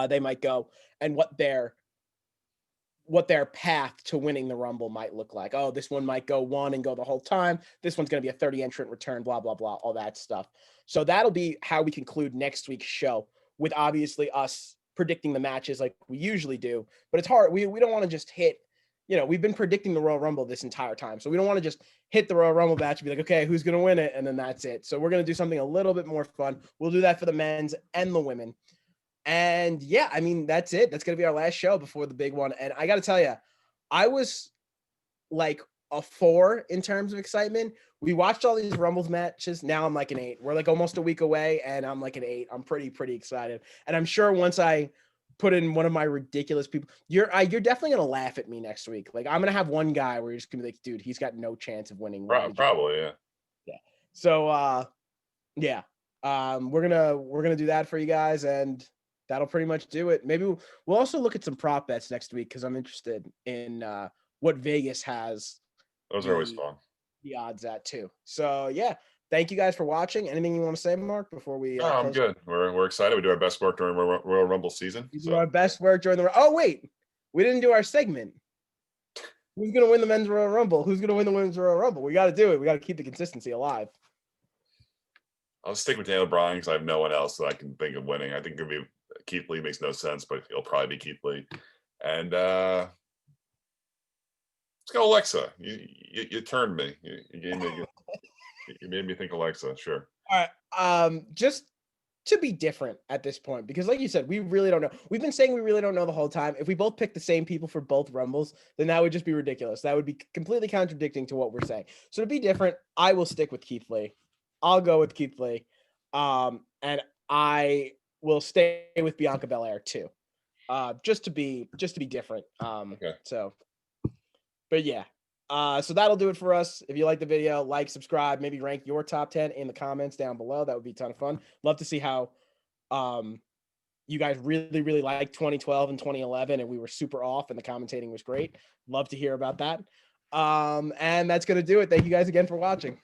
they might go and what their path to winning the Rumble might look like. Oh, this one might go 1 and go the whole time. This one's going to be a 30 entrant return, blah, blah, blah, all that stuff. So that'll be how we conclude next week's show, with obviously us predicting the matches like we usually do. But it's hard. We don't want to just hit, we've been predicting the Royal Rumble this entire time. So we don't want to just hit the Royal Rumble match and be like, okay, who's going to win it? And then that's it. So we're going to do something a little bit more fun. We'll do that for the men's and the women. And yeah, I mean, that's it. That's going to be our last show before the big one. And I got to tell you, I was like a 4 in terms of excitement. We watched all these Rumbles matches. Now I'm like an 8. We're like almost a week away, and I'm like an 8. I'm pretty excited. And I'm sure once I put in one of my ridiculous people, you're definitely going to laugh at me next week. Like I'm going to have one guy where you're just going to be like, dude, he's got no chance of winning. Probably, yeah. Yeah. So, yeah. We're going to do that for you guys, and that'll pretty much do it. Maybe we'll also look at some prop bets next week, because I'm interested in what Vegas has. Those are always fun. The odds at too. So yeah, thank you guys for watching. Anything you want to say, Mark, before we? No, I'm good. We're excited. We do our best work during Royal Rumble season. We do our best work during the. Oh wait, we didn't do our segment. Who's gonna win the men's Royal Rumble? Who's gonna win the women's Royal Rumble? We got to do it. We got to keep the consistency alive. I'll stick with Daniel Bryan because I have no one else that I can think of winning. I think it'd be Keith Lee. Makes no sense, but it'll probably be Keith Lee. And let's go Alexa. You turned me. You gave me. You made me think Alexa. Sure. All right. Just to be different at this point, because like you said, we really don't know. We've been saying we really don't know the whole time. If we both pick the same people for both Rumbles, then that would just be ridiculous. That would be completely contradicting to what we're saying. So to be different, I will stick with Keith Lee. I'll go with Keith Lee. And I will stay with Bianca Belair too. Just to be different. Okay. So, but yeah. So that'll do it for us. If you like the video, like, subscribe, maybe rank your top 10 in the comments down below. That would be a ton of fun. Love to see how you guys really, really liked 2012 and 2011, and we were super off and the commentating was great. Love to hear about that. And that's going to do it. Thank you guys again for watching.